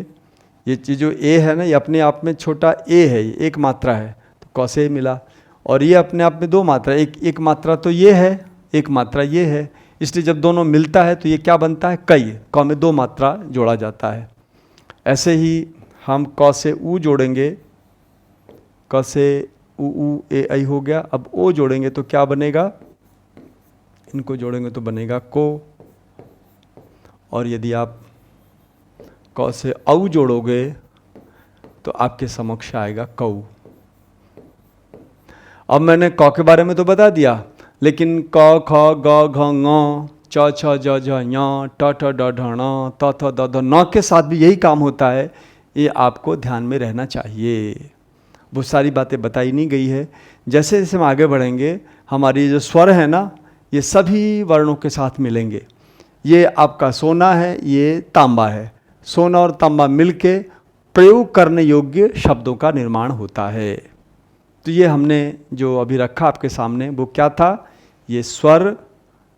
ये चीज़ जो ए है ना, ये अपने आप में छोटा ए है, ये एक मात्रा है, तो क से मिला। और ये अपने आप में दो मात्रा, एक मात्रा तो ये है, एक मात्रा ये है, इसलिए जब दोनों मिलता है तो ये क्या बनता है? कई। क में दो मात्रा जोड़ा जाता है। ऐसे ही हम क से ऊ जोड़ेंगे, क से ऊ ए ऐ हो गया। अब ओ जोड़ेंगे तो क्या बनेगा? इनको जोड़ेंगे तो बनेगा को। और यदि आप क से औ जोड़ोगे तो आपके समक्ष आएगा कऊ। अब मैंने क के बारे में तो बता दिया, लेकिन क ख ग घ ङ च छ ज झ ञ ट ठ ड ढ ण त थ द ध न के साथ भी यही काम होता है। ये आपको ध्यान में रहना चाहिए। बहुत सारी बातें बताई नहीं गई है। जैसे जैसे हम आगे बढ़ेंगे हमारी जो स्वर है ना, ये सभी वर्णों के साथ मिलेंगे। ये आपका सोना है, ये तांबा है। सोना और तांबा मिलके प्रयोग करने योग्य शब्दों का निर्माण होता है। तो ये हमने जो अभी रखा आपके सामने वो क्या था? ये स्वर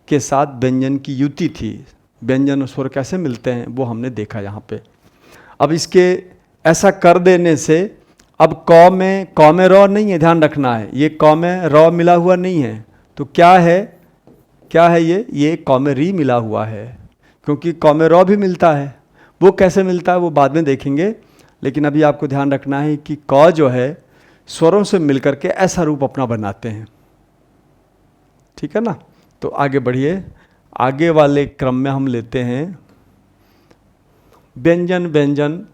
के साथ व्यंजन की युति थी। व्यंजन और स्वर कैसे मिलते हैं वो हमने देखा यहाँ पे। अब इसके ऐसा कर देने से अब क में र नहीं है, ध्यान रखना है। ये क में र मिला हुआ नहीं है, तो क्या है? क्या है ये क में री मिला हुआ है, क्योंकि क में र भी मिलता है। वो कैसे मिलता है वो बाद में देखेंगे, लेकिन अभी आपको ध्यान रखना है कि क जो है स्वरों से मिलकर के ऐसा रूप अपना बनाते हैं। ठीक है ना? तो आगे बढ़िए। आगे वाले क्रम में हम लेते हैं व्यंजन व्यंजन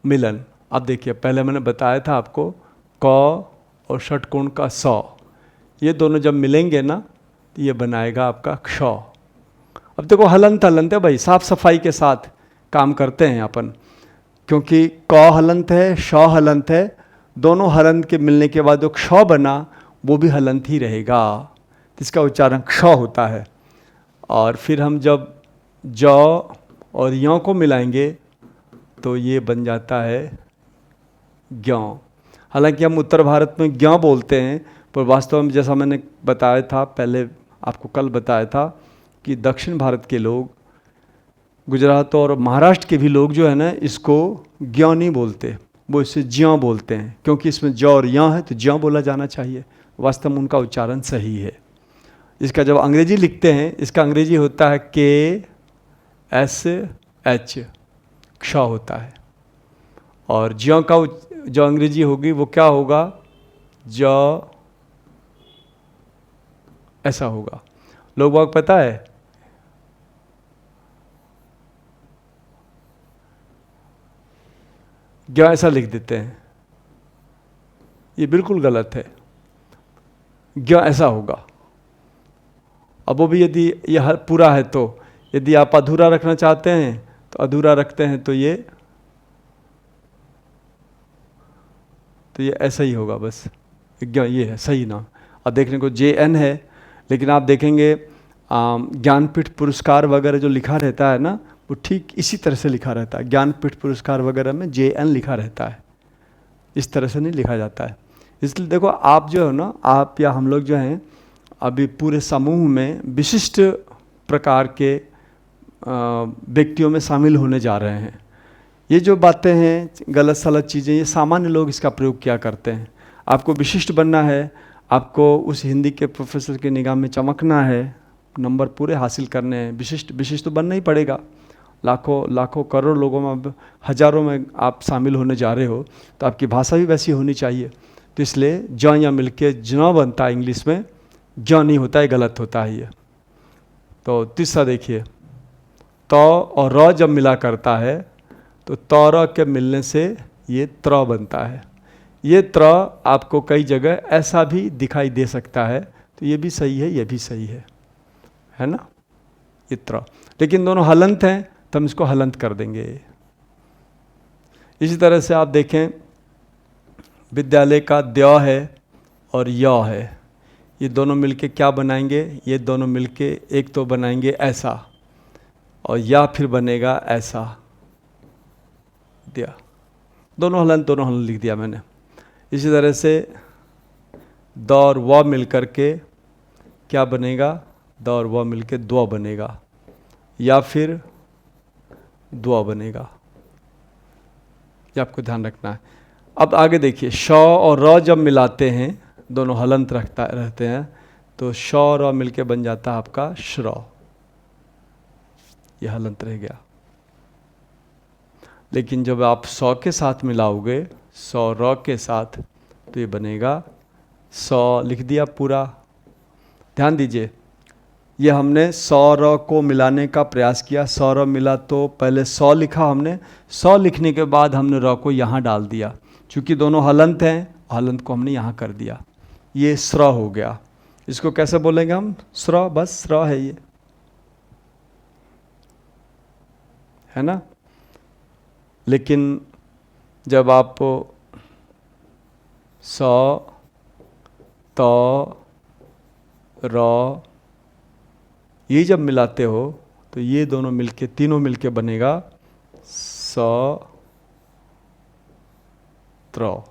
मिलन। अब देखिए पहले मैंने बताया था आपको क और षटकोण का स, ये दोनों जब मिलेंगे ना तो ये बनाएगा आपका क्ष। अब देखो हलंत हलंत है भाई, साफ सफाई के साथ काम करते हैं अपन, क्योंकि क हलंत है, श हलंत है। दोनों हलंत के मिलने के बाद जो क्ष बना वो भी हलंत ही रहेगा, इसका उच्चारण क्ष होता है। और फिर हम जब ज और य को मिलाएंगे तो ये बन जाता है ज्ञ। हालांकि हम उत्तर भारत में ज्ञ बोलते हैं, पर वास्तव में जैसा मैंने बताया था पहले, आपको कल बताया था कि दक्षिण भारत के लोग, गुजरात और महाराष्ट्र के भी लोग जो है ना, इसको ज्ञ नहीं बोलते, वो इसे ज्यों बोलते हैं, क्योंकि इसमें ज और य है तो ज्यों बोला जाना चाहिए। वास्तव में उनका उच्चारण सही है। इसका जब अंग्रेजी लिखते हैं, इसका अंग्रेजी होता है KSH, क्ष होता है। और ज्यों का जो अंग्रेजी होगी वो क्या होगा? ज ऐसा होगा। लोग बाग पता है क्या ऐसा लिख देते हैं, ये बिल्कुल गलत है। क्या ऐसा होगा। अब वो भी यदि ये हर पूरा है तो, यदि आप अधूरा रखना चाहते हैं तो अधूरा रखते हैं तो ये ऐसा ही होगा बस। ये है सही नाम। अब देखने को JN है, लेकिन आप देखेंगे ज्ञानपीठ पुरस्कार वगैरह जो लिखा रहता है ना, वो ठीक इसी तरह से लिखा रहता है। ज्ञानपीठ पुरस्कार वगैरह में JN लिखा रहता है, इस तरह से नहीं लिखा जाता है। इसलिए देखो आप जो है ना, आप या हम लोग जो हैं अभी पूरे समूह में विशिष्ट प्रकार के व्यक्तियों में शामिल होने जा रहे हैं। ये जो बातें हैं गलत सलत चीज़ें, ये सामान्य लोग इसका प्रयोग क्या करते हैं। आपको विशिष्ट बनना है, आपको उस हिंदी के प्रोफेसर की निगाह में चमकना है, नंबर पूरे हासिल करने हैं, विशिष्ट तो बनना ही पड़ेगा। लाखों करोड़ लोगों में, अब हजारों में आप शामिल होने जा रहे हो, तो आपकी भाषा भी वैसी होनी चाहिए। तो इसलिए ज या मिल के ज बनता है, इंग्लिश में ज नहीं होता है, गलत होता है ये। तो तीसरा देखिए, त और र जब मिला करता है तो तौर के मिलने से ये त्र बनता है। ये त्र आपको कई जगह ऐसा भी दिखाई दे सकता है, तो ये भी सही है, ये भी सही है ना, ये त्र। लेकिन दोनों हलंत हैं तो हम इसको हलंत कर देंगे। इसी तरह से आप देखें, विद्यालय का द्य है और य है, ये दोनों मिलके क्या बनाएंगे, ये दोनों मिलके एक तो बनाएंगे ऐसा, और या फिर बनेगा ऐसा। दिया दोनों हलंत लिख दिया मैंने। इसी तरह से द और व मिल कर के क्या बनेगा, द और व मिल के द्व बनेगा, या फिर द्व बनेगा। ये आपको ध्यान रखना है। अब आगे देखिए, श और र जब मिलाते हैं, दोनों हलंत रहते हैं, तो श और र मिल के बन जाता है आपका श्र। यह हलंत रह गया। लेकिन जब आप सौ के साथ मिलाओगे, सौ र के साथ, तो ये बनेगा सौ। लिख दिया पूरा। ध्यान दीजिए, ये हमने सौ र को मिलाने का प्रयास किया। सौ र मिला तो पहले 100 लिखा हमने, 100 लिखने के बाद हमने र को यहाँ डाल दिया। चूँकि दोनों हलंत हैं, हलंत को हमने यहाँ कर दिया, ये स्र हो गया। इसको कैसे बोलेंगे हम, स्र, बस स्र है ये, है ना। लेकिन जब आप स, त, र ये जब मिलाते हो, तो ये दोनों मिलके, तीनों मिलके बनेगा स, त्र,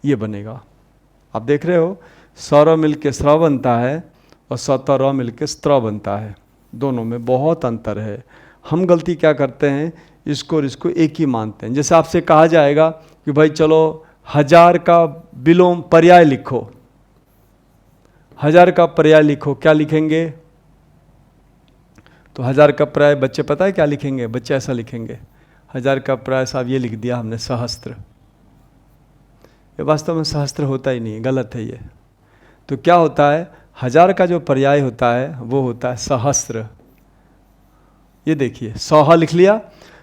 ये बनेगा। आप देख रहे हो, स र मिलके स्र बनता है और स त र मिलके स्त्र बनता है। दोनों में बहुत अंतर है। हम गलती क्या करते हैं, इसको और इसको एक ही मानते हैं। जैसे आपसे कहा जाएगा कि भाई चलो 1000 का विलोम पर्याय लिखो, 1000 का पर्याय लिखो, क्या लिखेंगे, तो 1000 का पर्याय बच्चे पता है क्या लिखेंगे, बच्चे ऐसा लिखेंगे, 1000 का पर्याय साहब ये लिख दिया हमने सहस्त्र। ये वास्तव में सहस्त्र होता ही नहीं, गलत है ये। तो क्या होता है, 1000 का जो पर्याय होता है वो होता है सहस्त्र। ये देखिए, सौह लिख लिया।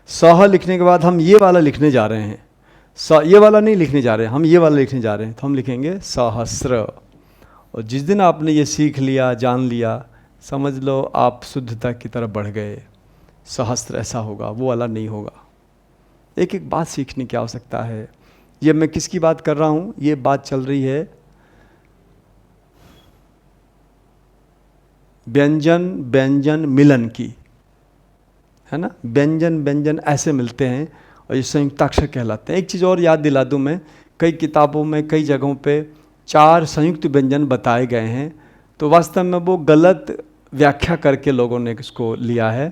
सौह लिखने के बाद हम ये वाला लिखने जा रहे हैं, ये वाला नहीं लिखने जा रहे हैं, हम ये वाला लिखने जा रहे हैं, तो हम लिखेंगे सहस्त्र। और जिस दिन आपने ये सीख लिया, जान लिया, समझ लो आप शुद्धता की तरफ बढ़ गए। सहस्त्र ऐसा होगा, वो वाला नहीं होगा। एक एक बात सीखने की आवश्यकता है। ये मैं किसकी बात कर रहा हूँ, ये बात चल रही है व्यंजन व्यंजन मिलन की, है ना। व्यंजन व्यंजन ऐसे मिलते हैं और ये संयुक्ताक्षर कहलाते हैं। एक चीज़ और याद दिला दूँ मैं, कई किताबों में कई जगहों पे 4 संयुक्त व्यंजन बताए गए हैं, तो वास्तव में वो गलत व्याख्या करके लोगों ने इसको लिया है।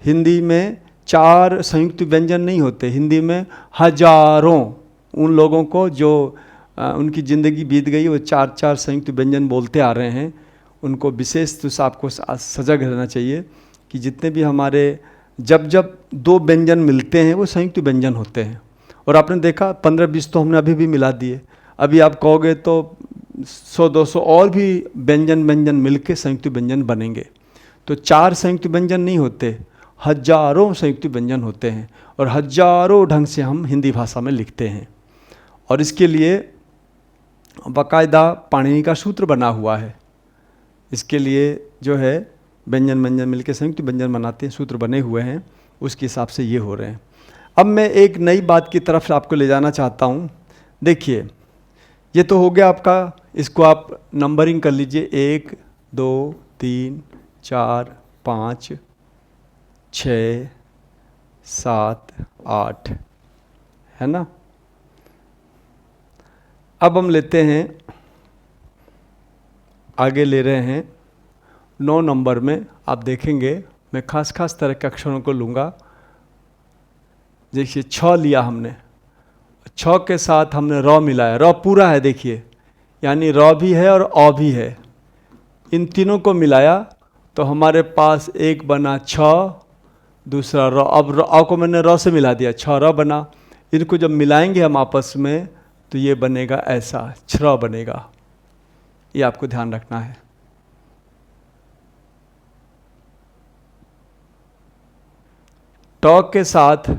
हिंदी में 4 संयुक्त व्यंजन नहीं होते, हिंदी में हजारों, उन लोगों को जो उनकी ज़िंदगी बीत गई वो 4 संयुक्त व्यंजन बोलते आ रहे हैं, उनको विशेष रूप से आपको सजग रहना चाहिए कि जितने भी हमारे जब 2 व्यंजन मिलते हैं वो संयुक्त व्यंजन होते हैं। और आपने देखा 15-20 तो हमने अभी भी मिला दिए। अभी आप कहोगे तो 100-200 और भी व्यंजन मिलके संयुक्त व्यंजन बनेंगे। तो 4 संयुक्त व्यंजन नहीं होते, हजारों संयुक्त व्यंजन होते हैं और हजारों ढंग से हम हिंदी भाषा में लिखते हैं। और इसके लिए बाकायदा पाणिनि का सूत्र बना हुआ है। इसके लिए जो है व्यंजन मिलके संयुक्त व्यंजन बनाते हैं, सूत्र बने हुए हैं, उसके हिसाब से ये हो रहे हैं। अब मैं एक नई बात की तरफ आपको ले जाना चाहता हूँ। देखिए, ये तो हो गया आपका, इसको आप नंबरिंग कर लीजिए, 1 2 3 4 5 6 7 8, है ना। अब हम लेते हैं, आगे ले रहे हैं 9 नंबर में। आप देखेंगे मैं खास तरह के अक्षरों को लूँगा। देखिए, छ लिया हमने, छ के साथ हमने र मिलाया, र पूरा है देखिए, यानी र भी है और अ भी है। इन तीनों को मिलाया तो हमारे पास एक बना छ, दूसरा र। अब अ को मैंने र से मिला दिया, छ र बना। इनको जब मिलाएंगे हम आपस में तो ये बनेगा ऐसा, छ्र बनेगा। ये आपको ध्यान रखना है। ट के साथ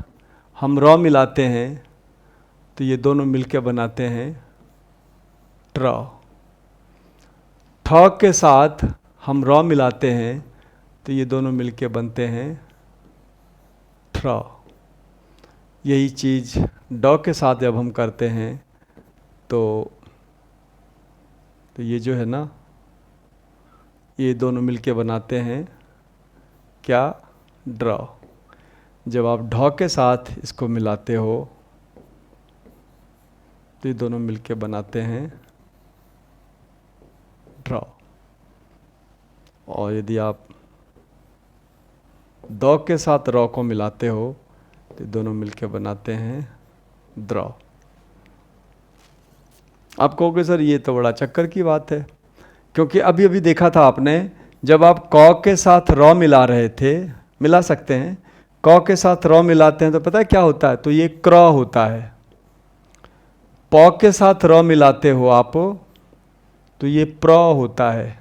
हम र मिलाते हैं तो ये दोनों मिलकर बनाते हैं ट्र। ठ के साथ हम र मिलाते हैं तो ये दोनों मिलके बनते हैं ट्र। यही चीज़ ड के साथ जब हम करते हैं तो ये जो है ना, ये दोनों मिलके बनाते हैं क्या, ड्र। जब आप ढ के साथ इसको मिलाते हो तो ये दोनों मिलके बनाते हैं ड्र। और यदि आप द के साथ र को मिलाते हो तो दोनों मिलके बनाते हैं द्र। आप कहोगे सर ये तो बड़ा चक्कर की बात है, क्योंकि अभी अभी देखा था आपने, जब आप क के साथ र मिला रहे थे, मिला सकते हैं, क के साथ र मिलाते हैं तो पता है क्या होता है, तो ये क्र होता है। प के साथ र मिलाते हो आप तो ये प्र होता है।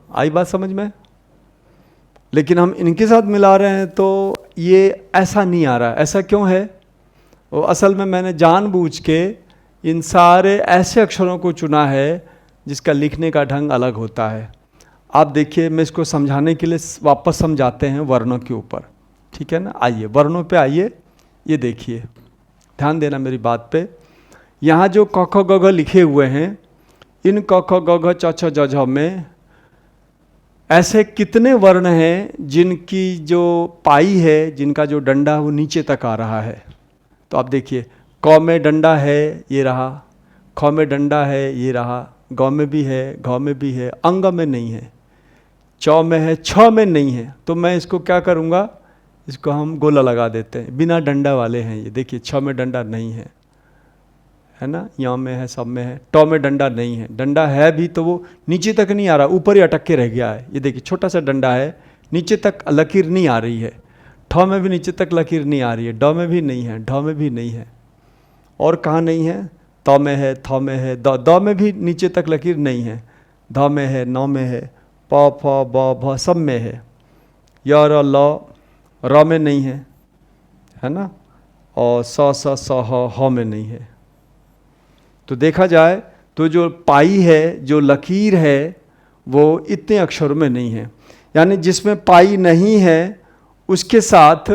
आई बात समझ में। लेकिन हम इनके साथ मिला रहे हैं तो ये ऐसा नहीं आ रहा। ऐसा क्यों है? वो असल में मैंने जानबूझ के इन सारे ऐसे अक्षरों को चुना है जिसका लिखने का ढंग अलग होता है। आप देखिए, मैं इसको समझाने के लिए वापस समझाते हैं वर्णों के ऊपर, ठीक है ना। आइए वर्णों पे आइए, ये देखिए, ध्यान देना मेरी बात पे। यहाँ जो क ख ग घ लिखे हुए हैं, इन क ख ग घ च छ ज झ में ऐसे कितने वर्ण हैं जिनकी जो पाई है, जिनका जो डंडा वो नीचे तक आ रहा है। तो आप देखिए, क में डंडा है, ये रहा, ख में डंडा है, ये रहा, ग में भी है, घ में भी है, अंग में नहीं है, च में है, छ में नहीं है। तो मैं इसको क्या करूँगा, इसको हम गोला लगा देते हैं, बिना डंडा वाले हैं ये। देखिए, छ में डंडा नहीं है ना, यहाँ में है, सब में है। ट में डंडा नहीं है, डंडा है भी तो वो नीचे तक नहीं आ रहा, ऊपर ही अटक के रह गया है। ये देखिए, छोटा सा डंडा है, नीचे तक लकीर नहीं आ रही है। ठ में भी नीचे तक लकीर नहीं आ रही है, ड में भी नहीं है, ढ में भी नहीं है। और कहाँ नहीं है? त में है, थ में है, द में भी नीचे तक लकीर नहीं है, ध में है, न में है, प फ ब भ सब में है, य र ल र में नहीं है ना, और स स ह में नहीं है। तो देखा जाए तो जो पाई है, जो लकीर है, वो इतने अक्षरों में नहीं है। यानी जिसमें पाई नहीं है उसके साथ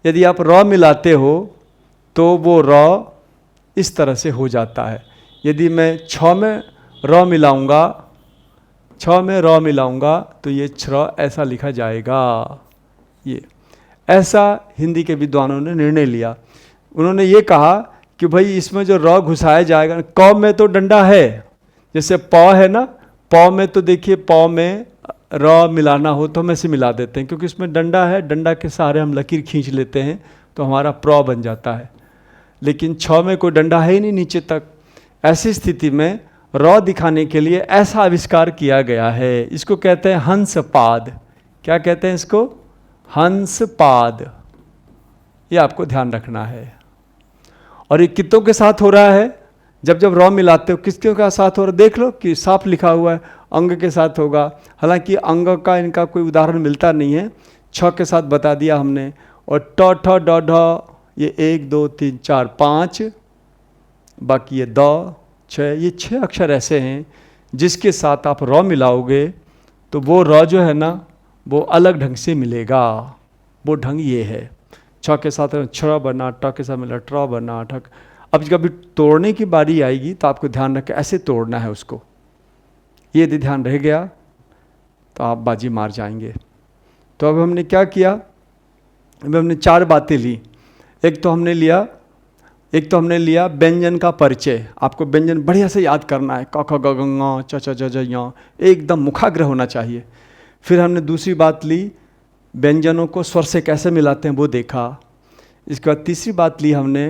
यदि आप र मिलाते हो तो वो र इस तरह से हो जाता है। यदि मैं छ में र मिलाऊंगा, छ में र मिलाऊंगा तो ये छ्र ऐसा लिखा जाएगा। ये ऐसा हिंदी के विद्वानों ने निर्णय लिया। उन्होंने ये कहा कि भाई इसमें जो र घुसाया जाएगा, क में तो डंडा है, जैसे प है ना, प में तो देखिए, प में र मिलाना हो तो हम ऐसे मिला देते हैं, क्योंकि इसमें डंडा है, डंडा के सहारे हम लकीर खींच लेते हैं तो हमारा प्र बन जाता है। लेकिन छ में कोई डंडा है ही नहीं नीचे तक। ऐसी स्थिति में र दिखाने के लिए ऐसा आविष्कार किया गया है। इसको कहते हैं हंसपाद। क्या कहते हैं इसको? हंसपाद। ये आपको ध्यान रखना है। और ये कितों के साथ हो रहा है? जब जब र मिलाते हो किसके का साथ हो रहा देख लो कि साफ लिखा हुआ है, अंग के साथ होगा। हालांकि अंग का इनका कोई उदाहरण मिलता नहीं है, छ के साथ बता दिया हमने। और ट ठ ड ढ ये 1 2 3 4 5, बाकी ये द 6, ये 6 अक्षर ऐसे हैं जिसके साथ आप र मिलाओगे तो वो र जो है ना वो अलग ढंग से मिलेगा। वो ढंग ये है, छ के साथ छ बना, ट के साथ मिला ट्र बना, ठक। अब जब तोड़ने की बारी आएगी तो आपको ध्यान रखें ऐसे तोड़ना है उसको। ये यदि ध्यान रह गया तो आप बाजी मार जाएंगे। तो अब हमने क्या किया, अब हमने 4 बातें ली। एक तो हमने लिया व्यंजन का परिचय। आपको व्यंजन बढ़िया से याद करना है, क ख ग घ ङ च छ ज झ ञ, एकदम मुखाग्र होना चाहिए। फिर हमने दूसरी बात ली, व्यंजनों को स्वर से कैसे मिलाते हैं वो देखा। इसके बाद तीसरी बात ली हमने,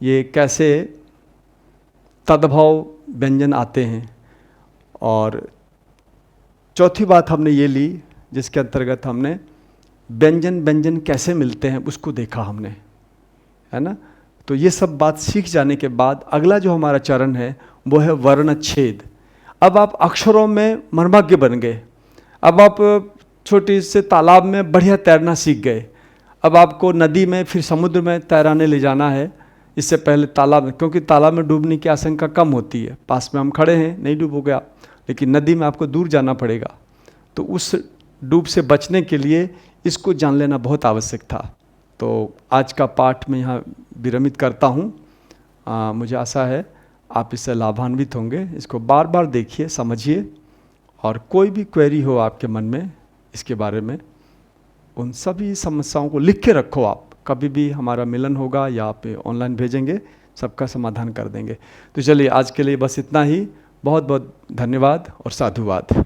ये कैसे तद्भव व्यंजन आते हैं। और चौथी बात हमने ये ली जिसके अंतर्गत हमने व्यंजन कैसे मिलते हैं उसको देखा हमने, है ना। तो ये सब बात सीख जाने के बाद अगला जो हमारा चरण है वो है वर्णच्छेद। अब आप अक्षरों में मर्मज्ञ बन गए। अब आप छोटी से तालाब में बढ़िया तैरना सीख गए। अब आपको नदी में फिर समुद्र में तैराने ले जाना है। इससे पहले तालाब में, क्योंकि तालाब में डूबने की आशंका कम होती है, पास में हम खड़े हैं नहीं डूबोगे आप, लेकिन नदी में आपको दूर जाना पड़ेगा। तो उस डूब से बचने के लिए इसको जान लेना बहुत आवश्यक था। तो आज का पाठ मैं यहाँ विरमित करता हूँ। मुझे आशा है आप इससे लाभान्वित होंगे। इसको बार बार देखिए, समझिए, और कोई भी क्वेरी हो आपके मन में इसके बारे में, उन सभी समस्याओं को लिख के रखो। आप कभी भी हमारा मिलन होगा या आप ऑनलाइन भेजेंगे, सबका समाधान कर देंगे। तो चलिए आज के लिए बस इतना ही। बहुत बहुत धन्यवाद और साधुवाद।